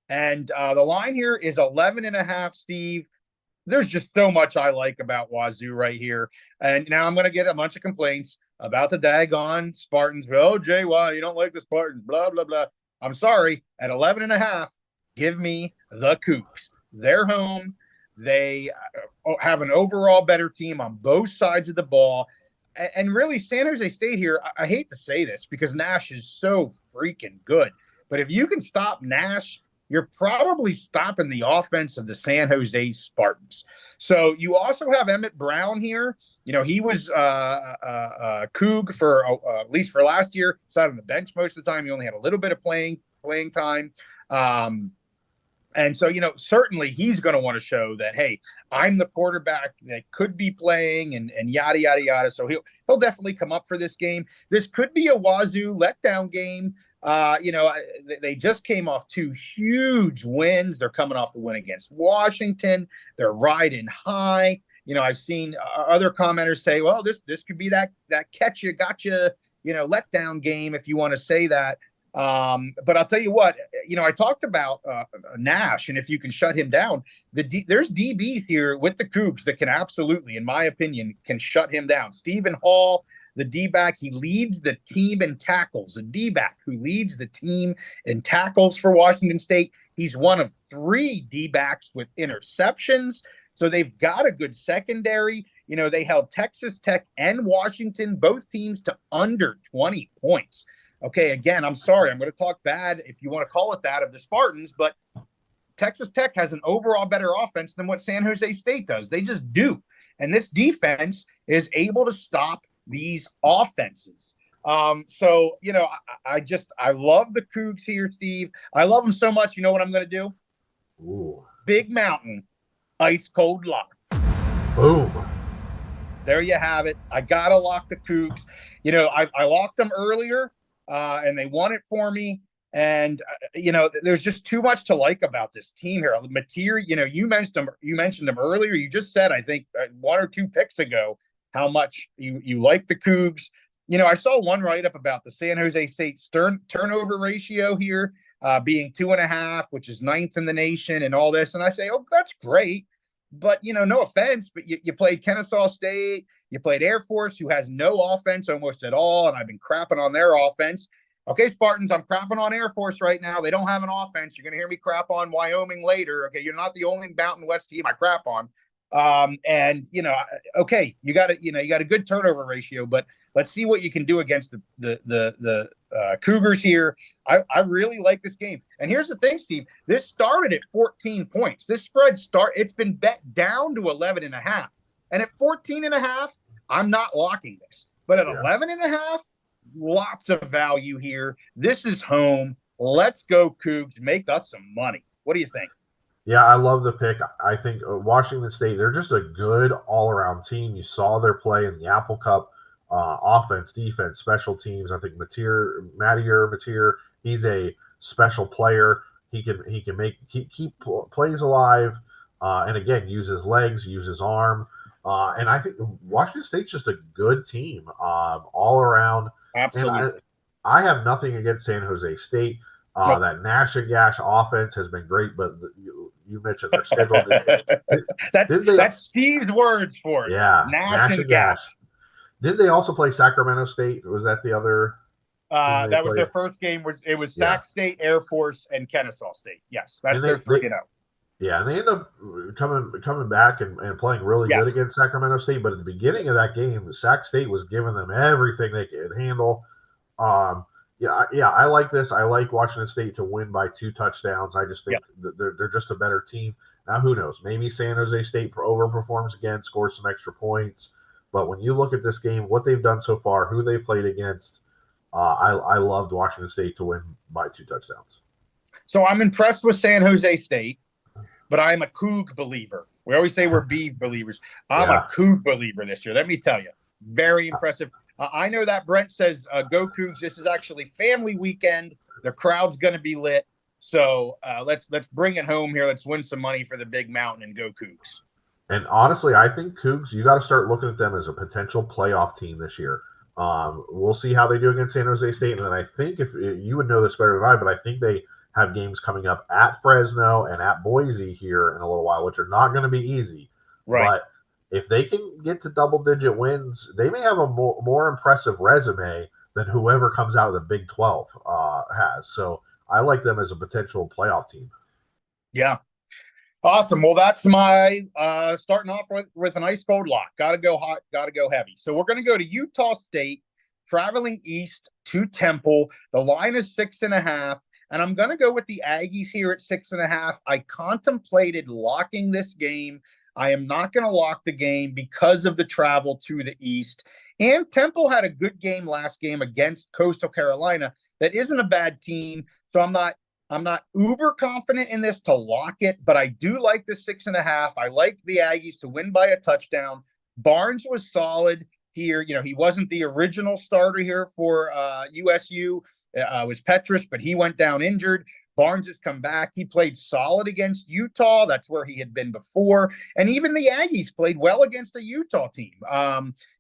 And the line here is 11.5, Steve. There's just so much I like about Wazoo right here. And now I'm going to get a bunch of complaints about the daggone Spartans. Oh, Jay, why you don't like the Spartans? Blah, blah, blah. I'm sorry. At 11.5, give me the Cougs. They're home. They have an overall better team on both sides of the ball. And really, San Jose State here, I hate to say this because Nash is so freaking good. But if you can stop Nash, you're probably stopping the offense of the San Jose Spartans. So you also have Emmett Brown here. You know, he was Coug for at least for last year. Sat on the bench most of the time. He only had a little bit of playing time. And so, you know, certainly he's going to want to show that, hey, I'm the quarterback that could be playing and yada, yada, yada. So he'll definitely come up for this game. This could be a Wazoo letdown game. You know, they just came off 2 huge wins. They're coming off the win against Washington. They're riding high. You know, I've seen other commenters say, well, this could be that catch you, gotcha, you know, letdown game, if you want to say that. But I'll tell you what, you know, I talked about Nash, and if you can shut him down, there's DBs here with the Cougs that can absolutely, in my opinion, can shut him down. Stephen Hall, the D-back, he leads the team in tackles. A D-back who leads the team in tackles for Washington State. He's one of 3 D-backs with interceptions. So they've got a good secondary. You know, they held Texas Tech and Washington, both teams, to under 20 points. Okay, again, I'm sorry. I'm going to talk bad, if you want to call it that, of the Spartans, but Texas Tech has an overall better offense than what San Jose State does. They just do. And this defense is able to stop these offenses. So, you know, I love the Cougs here, Steve. I love them so much. You know what I'm going to do? Ooh. Big Mountain, ice cold lock. Boom. There you have it. I got to lock the Cougs. You know, I locked them earlier. And they won it for me. And you know, there's just too much to like about this team here. Mateer, you know, you mentioned them earlier. You just said, I think 1 or 2 picks ago, how much you like the Cougs. You know, I saw one write up about the San Jose State turnover ratio here being 2.5, which is 9th in the nation, and all this. And I say, oh, that's great. But, you know, no offense, but you played Kennesaw State. You played Air Force, who has no offense almost at all, and I've been crapping on their offense. Okay, Spartans, I'm crapping on Air Force right now. They don't have an offense. You're going to hear me crap on Wyoming later. Okay, you're not the only Mountain West team I crap on. And, you know, okay, you got a good turnover ratio, but let's see what you can do against the Cougars here. I really like this game. And here's the thing, Steve. This started at 14 points. This spread it's been bet down to 11.5. And at 14.5, I'm not locking this. But at 11.5, lots of value here. This is home. Let's go, Cougs. Make us some money. What do you think? Yeah, I love the pick. I think Washington State, they're just a good all-around team. You saw their play in the Apple Cup, offense, defense, special teams. I think Mateer, he's a special player. He can keep plays alive, and again, use his legs, use his arm. And I think Washington State's just a good team all around. And Absolutely. I have nothing against San Jose State. Nope. That Nash and Gash offense has been great, but you mentioned their schedule. Did, that's did they? that's Steve's words for it. Yeah, Nash Nash and and Gash. Gash. Did they also play Sacramento State? Was that the other team they That was played? their first game. It was Yeah, Sac State, Air Force, and Kennesaw State. Yes, that's and their they 3-0. yeah, and they end up coming back and playing really good Yes. against Sacramento State. But at the beginning of that game, Sac State was giving them everything they could handle. Um, yeah, I like this. I like Washington State to win by 2 touchdowns. I just Yeah. think that they're just a better team. Now, who knows? Maybe San Jose State overperforms again, scores some extra points. But when you look at this game, what they've done so far, who they played against, I loved Washington State to win by 2 touchdowns. So I'm impressed with San Jose State, but I'm a Coug believer. We always say we're B believers. I'm a Yeah, Coug believer this year. Let me tell you, very impressive. I know that Brent says go Cougs. This is actually family weekend. The crowd's going to be lit. So let's bring it home here. Let's win some money for the Big Mountain and go Cougs. and honestly, I think Cougs, you got to start looking at them as a potential playoff team this year. We'll see how they do against San Jose State, and then I think if you would know this better than I, but I think they have games coming up at Fresno and at Boise here in a little while, which are not going to be easy. Right. But if they can get to double-digit wins, they may have a more impressive resume than whoever comes out of the Big 12 has. So I like them as a potential playoff team. Yeah. Awesome. Well, that's my starting off with an ice cold lock. Got to go hot, got to go heavy. So we're going to go to Utah State, traveling east to Temple. The line is 6.5, and I'm going to go with the Aggies here at 6.5. I contemplated locking this game. I am not going to lock the game because of the travel to the east. And Temple had a good game last game against Coastal Carolina. That isn't a bad team. So I'm not uber confident in this to lock it, but I do like the 6.5. I like the Aggies to win by a touchdown. Barnes was solid here. You know, he wasn't the original starter here for USU. It was Petrus, but he went down injured. Barnes has come back. He played solid against Utah. That's where he had been before. And even the Aggies played well against the Utah team.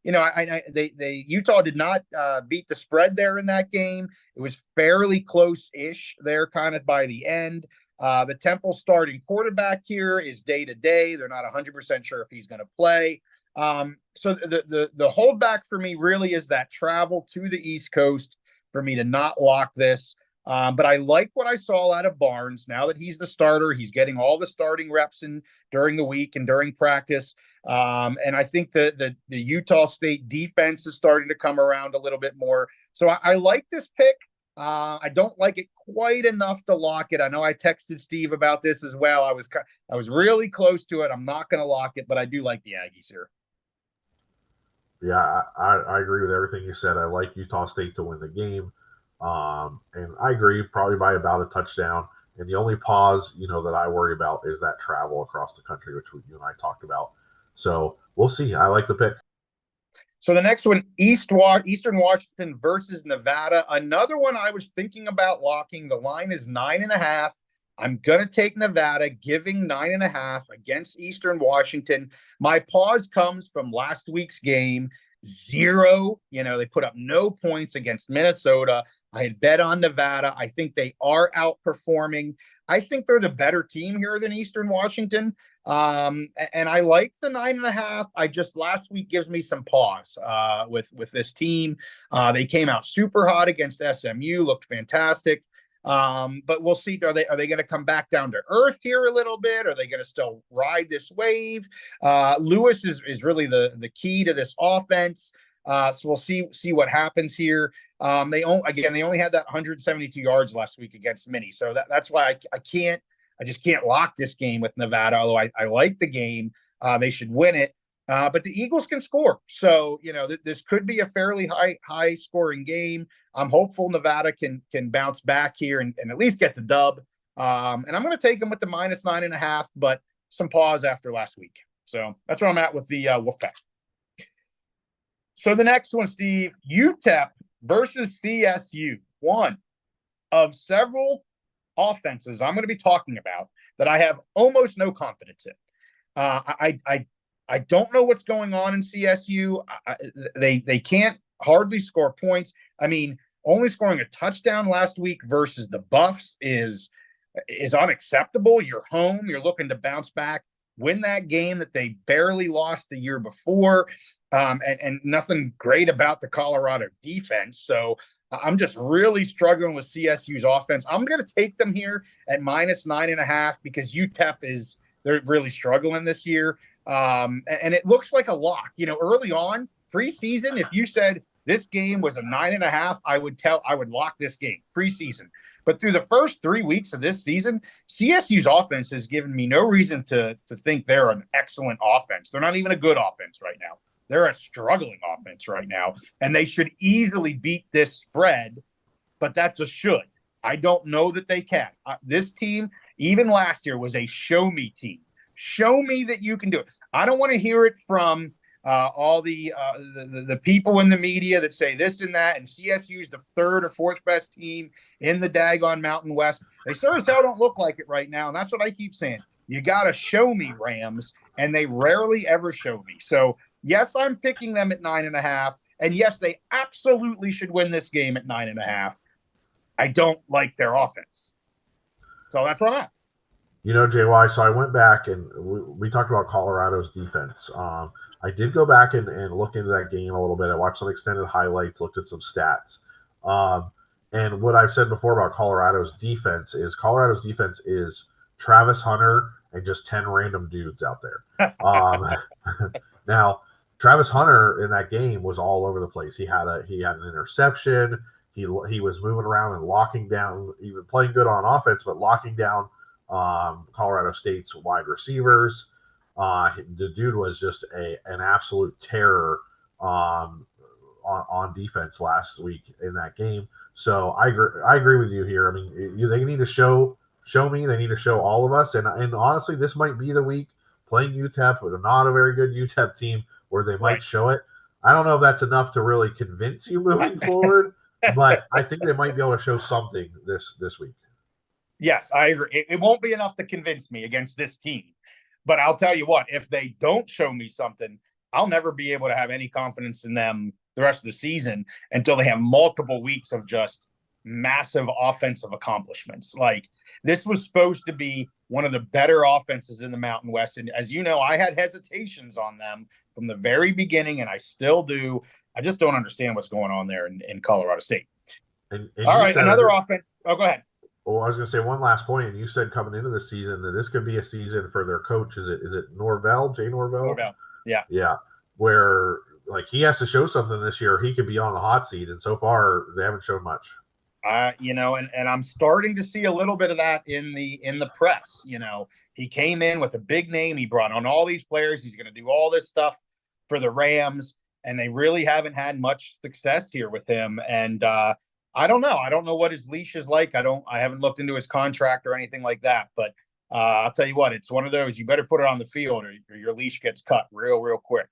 You know, they Utah did not beat the spread there in that game. It was fairly close-ish there kind of by the end. The Temple starting quarterback here is day to day. They're not 100% sure if he's going to play. So the holdback for me really is that travel to the East Coast for me to not lock this. But I like what I saw out of Barnes. Now that he's the starter, he's getting all the starting reps in during the week and during practice. And I think the Utah State defense is starting to come around a little bit more. So I like this pick. I don't like it quite enough to lock it. I know I texted Steve about this as well. I was really close to it. I'm not going to lock it, but I do like the Aggies here. Yeah, I agree with everything you said. I like Utah State to win the game. And I agree, probably by about a touchdown. And the only pause, that I worry about is that travel across the country, which you and I talked about. So we'll see. I like the pick. So the next one, Eastern Washington versus Nevada. Another one I was thinking about locking. The line is 9.5. I'm going to take Nevada, giving 9.5 against Eastern Washington. My pause comes from last week's game. 0. They put up no points against Minnesota. I had bet on Nevada. I think they are outperforming. I think they're the better team here than Eastern Washington. And I like the 9.5. I just last week gives me some pause with this team. They came out super hot against SMU, looked fantastic. But we'll see. Are they going to come back down to earth here a little bit? Are they going to still ride this wave? Lewis is really the key to this offense. So we'll see what happens here. They only had that 172 yards last week against Mini. So that's why I just can't lock this game with Nevada, although I like the game. They should win it. But the Eagles can score. So, this could be a fairly high scoring game. I'm hopeful Nevada can bounce back here and at least get the dub. And I'm going to take them with the minus 9.5, but some pause after last week. So that's where I'm at with the Wolfpack. So the next one, Steve, UTEP versus CSU. One of several offenses I'm going to be talking about that I have almost no confidence in. I I don't know what's going on in CSU. They can't hardly score points. I mean, only scoring a touchdown last week versus the Buffs is unacceptable. You're home. You're looking to bounce back, win that game that they barely lost the year before, and nothing great about the Colorado defense. So I'm just really struggling with CSU's offense. I'm going to take them here at -9.5 because UTEP they're really struggling this year. And it looks like a lock. Early on, preseason, if you said this game was a 9.5, I would lock this game preseason. But through the first 3 weeks of this season, CSU's offense has given me no reason to think they're an excellent offense. They're not even a good offense right now. They're a struggling offense right now, and they should easily beat this spread, but that's a should. I don't know that they can. This team, even last year, was a show-me team. Show me that you can do it. I don't want to hear it from all the people in the media that say this and that, and CSU's the third or fourth best team in the daggone Mountain West. They sure as hell don't look like it right now, and that's what I keep saying. You got to show me, Rams, and they rarely ever show me. So, yes, I'm picking them at 9.5, and yes, they absolutely should win this game at 9.5. I don't like their offense. So that's where I'm at. JY, so I went back and we talked about Colorado's defense. I did go back and look into that game a little bit. I watched some extended highlights, looked at some stats. And what I've said before about Colorado's defense is Travis Hunter and just 10 random dudes out there. Now, Travis Hunter in that game was all over the place. He had an interception. He was moving around and locking down, even playing good on offense, but locking down Colorado State's wide receivers. The dude was just an absolute terror on defense last week in that game. So I agree with you here. I mean, they need to show me. They need to show all of us. And honestly, this might be the week playing UTEP, but not a very good UTEP team, where they might show it. I don't know if that's enough to really convince you moving forward, but I think they might be able to show something this week. Yes, I agree. It won't be enough to convince me against this team. But I'll tell you what, if they don't show me something, I'll never be able to have any confidence in them the rest of the season until they have multiple weeks of just massive offensive accomplishments. Like, this was supposed to be one of the better offenses in the Mountain West. And as you know, I had hesitations on them from the very beginning, and I still do. I just don't understand what's going on there in Colorado State. And all right, another offense. Oh, go ahead. Well, I was going to say one last point, and you said coming into the season that this could be a season for their coach. Is it Norvell, Jay Norvell? Norvell, yeah. Yeah, where he has to show something this year. He could be on the hot seat, and so far they haven't shown much. And I'm starting to see a little bit of that in the press. He came in with a big name. He brought on all these players. He's going to do all this stuff for the Rams, and they really haven't had much success here with him. And I don't know. I don't know what his leash is like. I haven't looked into his contract or anything like that. But I'll tell you what, it's one of those. You better put it on the field, or your leash gets cut real quick.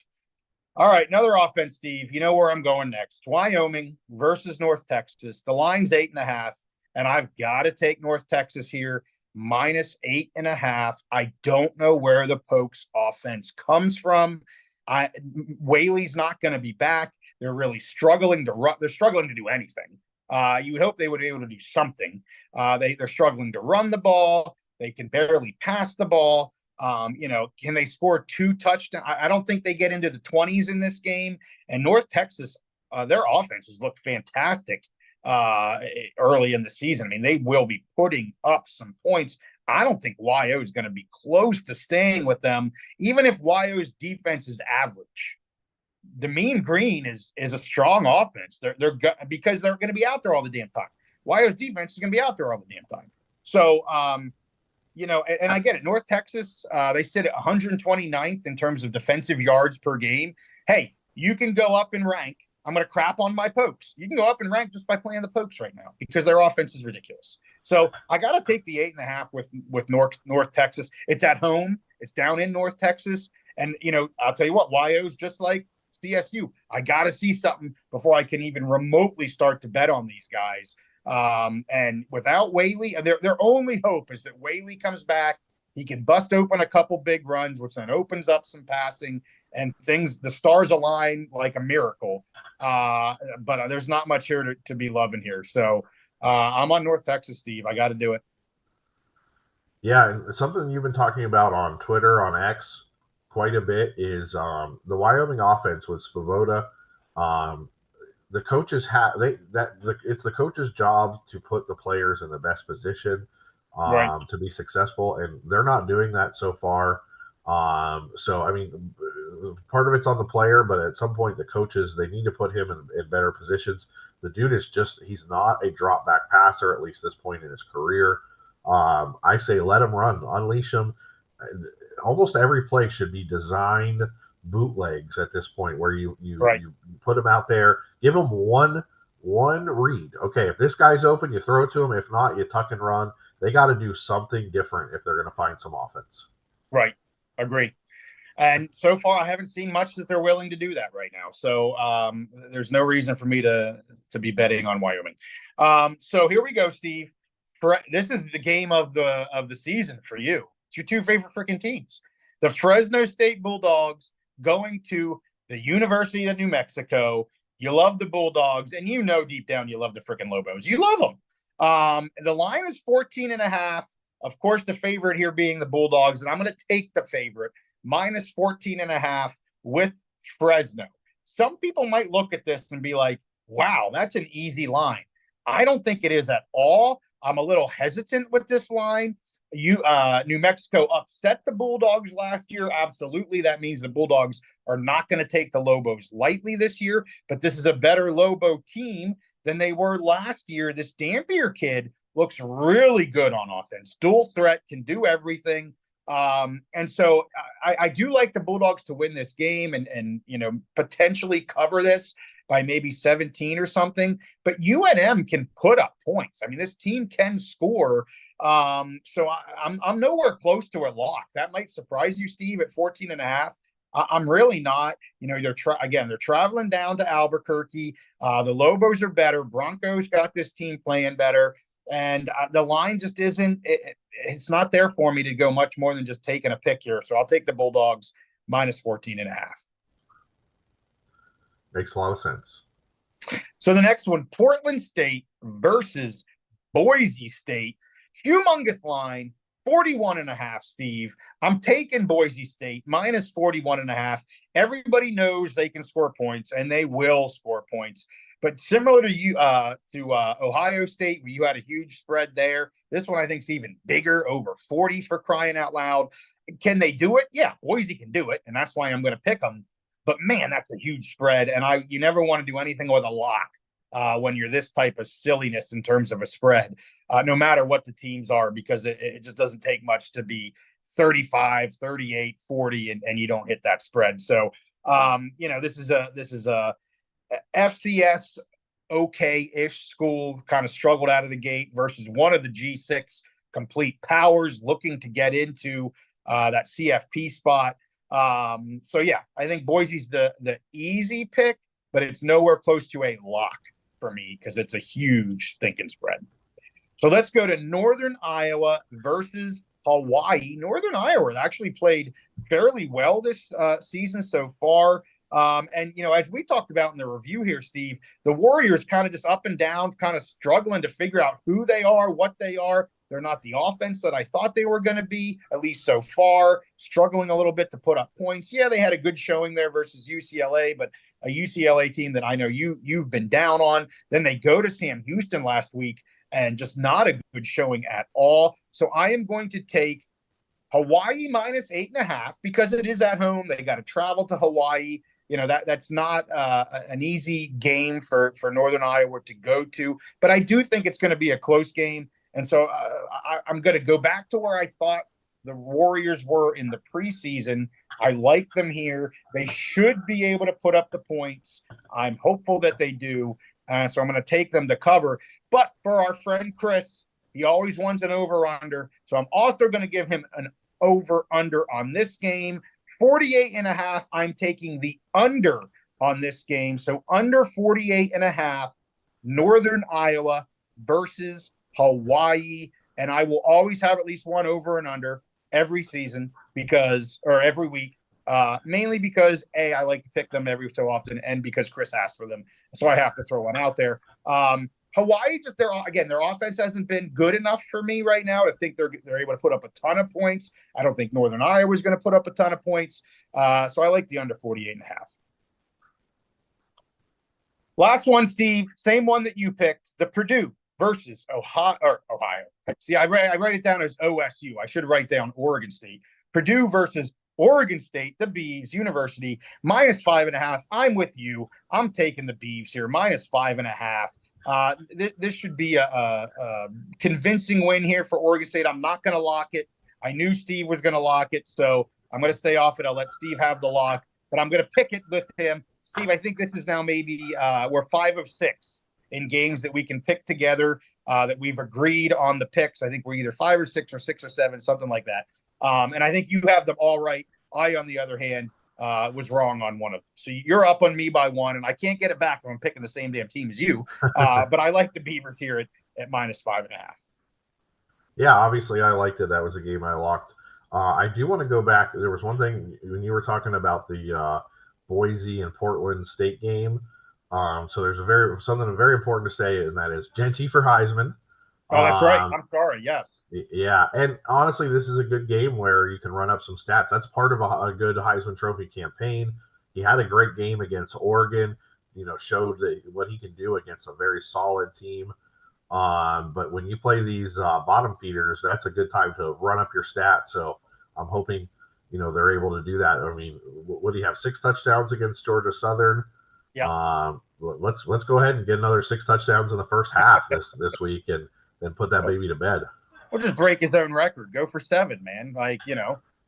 All right, another offense, Steve. You know where I'm going next. Wyoming versus North Texas. The line's 8.5, and I've got to take North Texas here, -8.5. I don't know where the Pokes offense comes from. Whaley's not going to be back. They're really struggling to run. They're struggling to do anything. You would hope they would be able to do something. They're struggling to run the ball. They can barely pass the ball. Can they score 2 touchdowns? I don't think they get into the 20s in this game. And North Texas, their offenses look fantastic early in the season. I mean, they will be putting up some points. I don't think YO is going to be close to staying with them, even if YO's defense is average. The Mean Green is a strong offense. Because they're going to be out there all the damn time. YO's defense is going to be out there all the damn time. So, and I get it. North Texas, they sit at 129th in terms of defensive yards per game. Hey, you can go up in rank. I'm going to crap on my Pokes. You can go up in rank just by playing the Pokes right now because their offense is ridiculous. So I got to take the 8.5 with North Texas. It's at home. It's down in North Texas. And, I'll tell you what, YO's just like CSU. I got to see something before I can even remotely start to bet on these guys. And without Whaley, their only hope is that Whaley comes back. He can bust open a couple big runs, which then opens up some passing and things. The stars align like a miracle. But there's not much here to be loving here. So I'm on North Texas, Steve. I got to do it. Yeah, and something you've been talking about on Twitter, on X, quite a bit is the Wyoming offense with Svoboda. Um, the coaches have it's the coach's job to put the players in the best position Right. to be successful, and they're not doing that so far. So I mean, part of it's on the player, but at some point the coaches they need to put him in better positions. The dude is just he's not a drop back passer at least this point in his career. I say let him run, unleash him. Almost every play should be designed bootlegs at this point where Right. you put him out there, give him one read. Okay, if this guy's open, you throw it to him. If not, you tuck and run. They got to do something different if they're going to find some offense. Right. Agree. And so far, I haven't seen much that they're willing to do that right now. So there's no reason for me to be betting on Wyoming. So here we go, Steve. This is the game of the season for you. It's your two favorite freaking teams. The Fresno State Bulldogs going to the University of New Mexico. You love the Bulldogs, and you know deep down you love the freaking Lobos. You love them. The line is 14.5. Of course, the favorite here being the Bulldogs, and I'm going to take the favorite minus 14.5 with Fresno. Some people might look at this and be like, wow, that's an easy line. I don't think it is at all. I'm a little hesitant with this line. New Mexico upset the Bulldogs last year. Absolutely. That means the Bulldogs are not going to take the Lobos lightly this year, but this is a better Lobo team than they were last year. This Dampier kid looks really good on offense. Dual threat, can do everything. And so I do like the Bulldogs to win this game and potentially cover this by maybe 17 or something. But UNM can put up points. I mean, this team can score. So I'm nowhere close to a lock. That might surprise you, Steve, at 14.5. I'm really not. They're traveling down to Albuquerque. The Lobos are better. Broncos got this team playing better. And the line just isn't. It's not there for me to go much more than just taking a pick here. So I'll take the Bulldogs minus 14.5. Makes a lot of sense. So the next one, Portland State versus Boise State. Humongous line, 41.5, Steve. I'm taking Boise State minus 41.5. Everybody knows they can score points, and they will score points. But similar to Ohio State, where you had a huge spread there, this one I think is even bigger, over 40 for crying out loud. Can they do it? Yeah, Boise can do it, and that's why I'm going to pick them. But man, that's a huge spread, and you never want to do anything with a lock when you're this type of silliness in terms of a spread, no matter what the teams are, because it just doesn't take much to be 35, 38, 40, and you don't hit that spread. So this is a FCS okay-ish school, kind of struggled out of the gate versus one of the G6 complete powers looking to get into that CFP spot. So yeah, I think Boise's the easy pick, but it's nowhere close to a lock for me because it's a huge stinking spread. So let's go to Northern Iowa versus Hawaii. Northern Iowa actually played fairly well this season so far. And as we talked about in the review here, Steve, the Warriors kind of just up and down, kind of struggling to figure out who they are, what they are. They're not the offense that I thought they were going to be, at least so far, struggling a little bit to put up points. Yeah, they had a good showing there versus UCLA, but a UCLA team that I know you've been down on. Then they go to Sam Houston last week and just not a good showing at all. So I am going to take Hawaii minus 8.5 because it is at home. They got to travel to Hawaii. That's not an easy game for Northern Iowa to go to, but I do think it's going to be a close game. And so I'm going to go back to where I thought the Warriors were in the preseason. I like them here. They should be able to put up the points. I'm hopeful that they do. So I'm going to take them to cover. But for our friend Chris, he always wants an over-under. So I'm also going to give him an over-under on this game. 48.5, I'm taking the under on this game. So under 48.5, Northern Iowa versus Hawaii. And I will always have at least one over and under. every season or every week. Mainly because I like to pick them every so often, and because Chris asked for them, so I have to throw one out there. Hawaii, just their offense hasn't been good enough for me right now to think they're able to put up a ton of points. I don't think Northern Iowa is going to put up a ton of points, so I like the under 48.5. Last one, Steve, same one that you picked, the Purdue versus Ohio. See, I write it down as OSU. I should write down Oregon State. Purdue versus Oregon State, the Beavs University, -5.5. I'm with you. I'm taking the Beavs here, -5.5. This should be a convincing win here for Oregon State. I'm not going to lock it. I knew Steve was going to lock it, so I'm going to stay off it. I'll let Steve have the lock, but I'm going to pick it with him. Steve, I think this is now maybe we're 5 of 6 in games that we can pick together that we've agreed on the picks. I think we're either 5 or 6 or 6 or 7, something like that. And I think you have them all right. I, on the other hand, was wrong on one of them. So you're up on me by 1, and I can't get it back when I'm picking the same damn team as you. But I like the Beavers here at -5.5. Yeah, obviously I liked it. That was a game I locked. I do want to go back. There was one thing when you were talking about the Boise and Portland State game. So there's something very important to say, and that is Genty for Heisman. Oh, that's right. I'm sorry. Yes. Yeah, and honestly, this is a good game where you can run up some stats. That's part of a good Heisman Trophy campaign. He had a great game against Oregon. Showed what he can do against a very solid team. But when you play these bottom feeders, that's a good time to run up your stats. So I'm hoping they're able to do that. I mean, what do you have? 6 touchdowns against Georgia Southern. Yeah. Let's go ahead and get another 6 touchdowns in the first half this week, and then put that baby to bed. We'll just break his own record. Go for 7, man.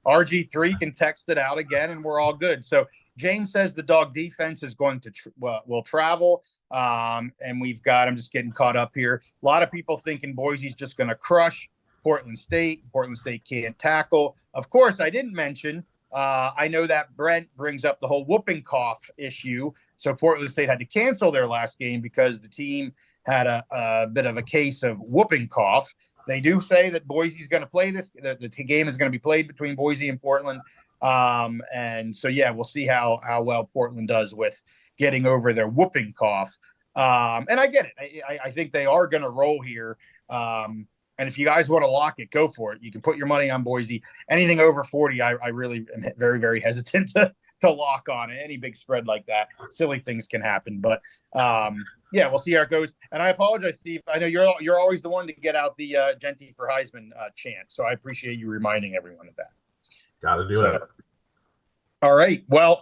RG3 can text it out again, and we're all good. So James says the dog defense is going to will travel, and we've got. I'm just getting caught up here. A lot of people thinking Boise's just going to crush Portland State. Portland State can't tackle. Of course, I didn't mention. I know that Brent brings up the whole whooping cough issue. So Portland State had to cancel their last game because the team had a bit of a case of whooping cough. They do say that Boise's going to play this. The game is going to be played between Boise and Portland. And so, yeah, we'll see how well Portland does with getting over their whooping cough. And I get it. I think they are going to roll here. And if you guys want to lock it, go for it. You can put your money on Boise. Anything over 40, I really am very, very hesitant to lock on it. Any big spread like that. Silly things can happen. But yeah, we'll see how it goes. And I apologize, Steve. I know you're always the one to get out the Genty for Heisman chant. So I appreciate you reminding everyone of that. Got to do it. All right. Well,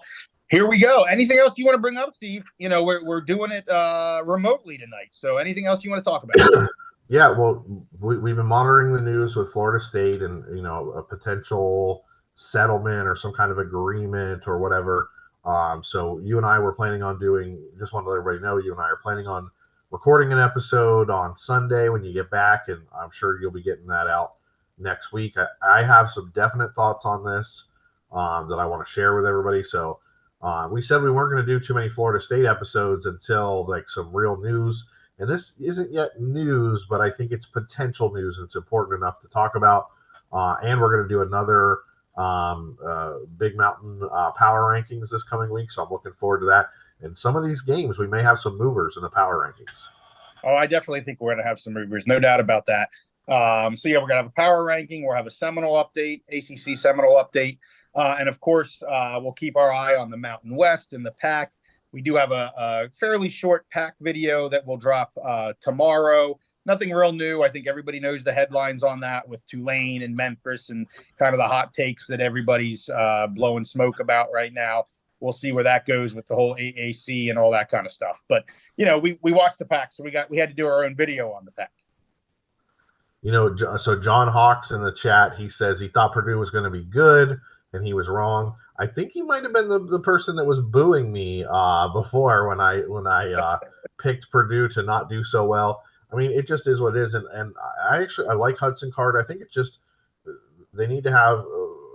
here we go. Anything else you want to bring up, Steve? We're doing it remotely tonight. So anything else you want to talk about? Yeah, well, we've been monitoring the news with Florida State and, a potential settlement or some kind of agreement or whatever. So you and I were planning on just want to let everybody know, you and I are planning on recording an episode on Sunday when you get back, and I'm sure you'll be getting that out next week. I have some definite thoughts on this that I want to share with everybody. So we said we weren't going to do too many Florida State episodes until some real news. And this isn't yet news, but I think it's potential news, and it's important enough to talk about. And we're going to do another Big Mountain power rankings this coming week, so I'm looking forward to that. And some of these games, we may have some movers in the power rankings. Oh, I definitely think we're going to have some movers, no doubt about that. So, yeah, we're going to have a power ranking. We'll have a Seminole update, ACC Seminole update. And, of course, we'll keep our eye on the Mountain West and the PAC. We do have a fairly short PAC video that will drop tomorrow. Nothing real new. I think everybody knows the headlines on that with Tulane and Memphis and kind of the hot takes that everybody's blowing smoke about right now. We'll see where that goes with the whole AAC and all that kind of stuff. But, we watched the PAC, so we had to do our own video on the PAC. So John Hawks in the chat, he says he thought Purdue was going to be good, and he was wrong. I think he might have been the person that was booing me before when I picked Purdue to not do so well. I mean, it just is what it is, and I like Hudson Card. I think it's just they need to have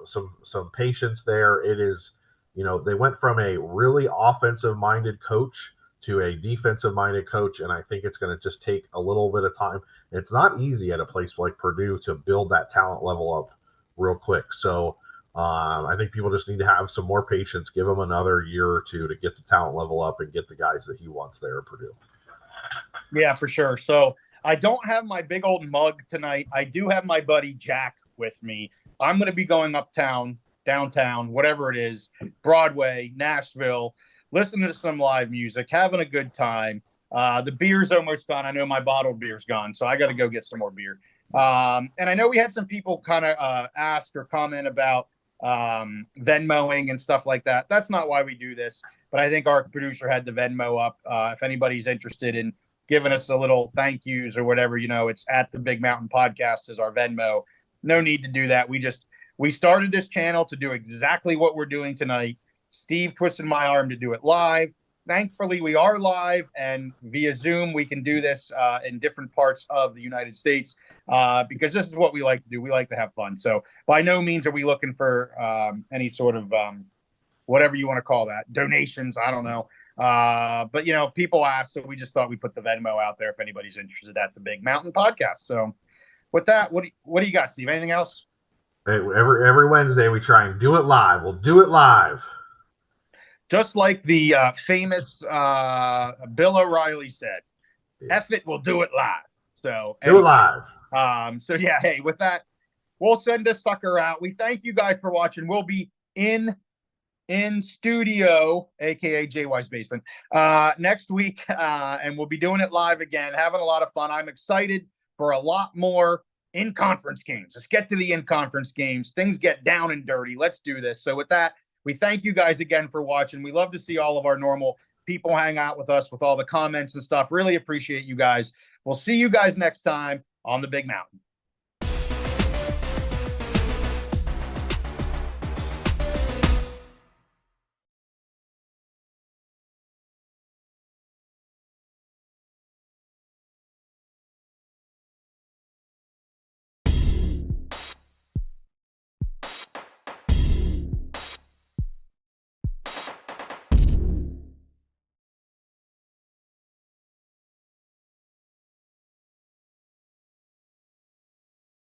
some patience there. It is, they went from a really offensive-minded coach to a defensive-minded coach, and I think it's going to just take a little bit of time. It's not easy at a place like Purdue to build that talent level up real quick. So I think people just need to have some more patience. Give him another year or two to get the talent level up and get the guys that he wants there at Purdue. Yeah, for sure. So I don't have my big old mug tonight. I do have my buddy Jack with me. I'm going to be going uptown, downtown, whatever it is, Broadway, Nashville, listening to some live music, having a good time. The beer's almost gone. I know my bottled beer's gone, so I got to go get some more beer. And I know we had some people kind of ask or comment about Venmoing and stuff like that. That's not why we do this, but I think our producer had the Venmo up. If anybody's interested in giving us a little thank yous or whatever, it's at the Big Mountain Podcast is our Venmo. No need to do that. We started this channel to do exactly what we're doing tonight. Steve twisted my arm to do it live. Thankfully, we are live, and via Zoom, we can do this in different parts of the United States because this is what we like to do. We like to have fun. So by no means are we looking for any sort of whatever you want to call that, donations. I don't know. But people ask, so we just thought we'd put the Venmo out there if anybody's interested at the Big Mountain Podcast. So with that, what do you got, Steve? Anything else? Every Wednesday we try and do it live. We'll do it live. Just like the famous Bill O'Reilly said, F it, we'll do it live. So do it live. So yeah, hey, with that, we'll send this sucker out. We thank you guys for watching. We'll be in studio, aka JY's basement, next week, and we'll be doing it live again, having a lot of fun. I'm excited for a lot more in-conference games. Let's get to the in-conference games. Things get down and dirty. Let's do this. So with that, we thank you guys again for watching. We love to see all of our normal people hang out with us with all the comments and stuff. Really appreciate you guys. We'll see you guys next time on the Big Mountain.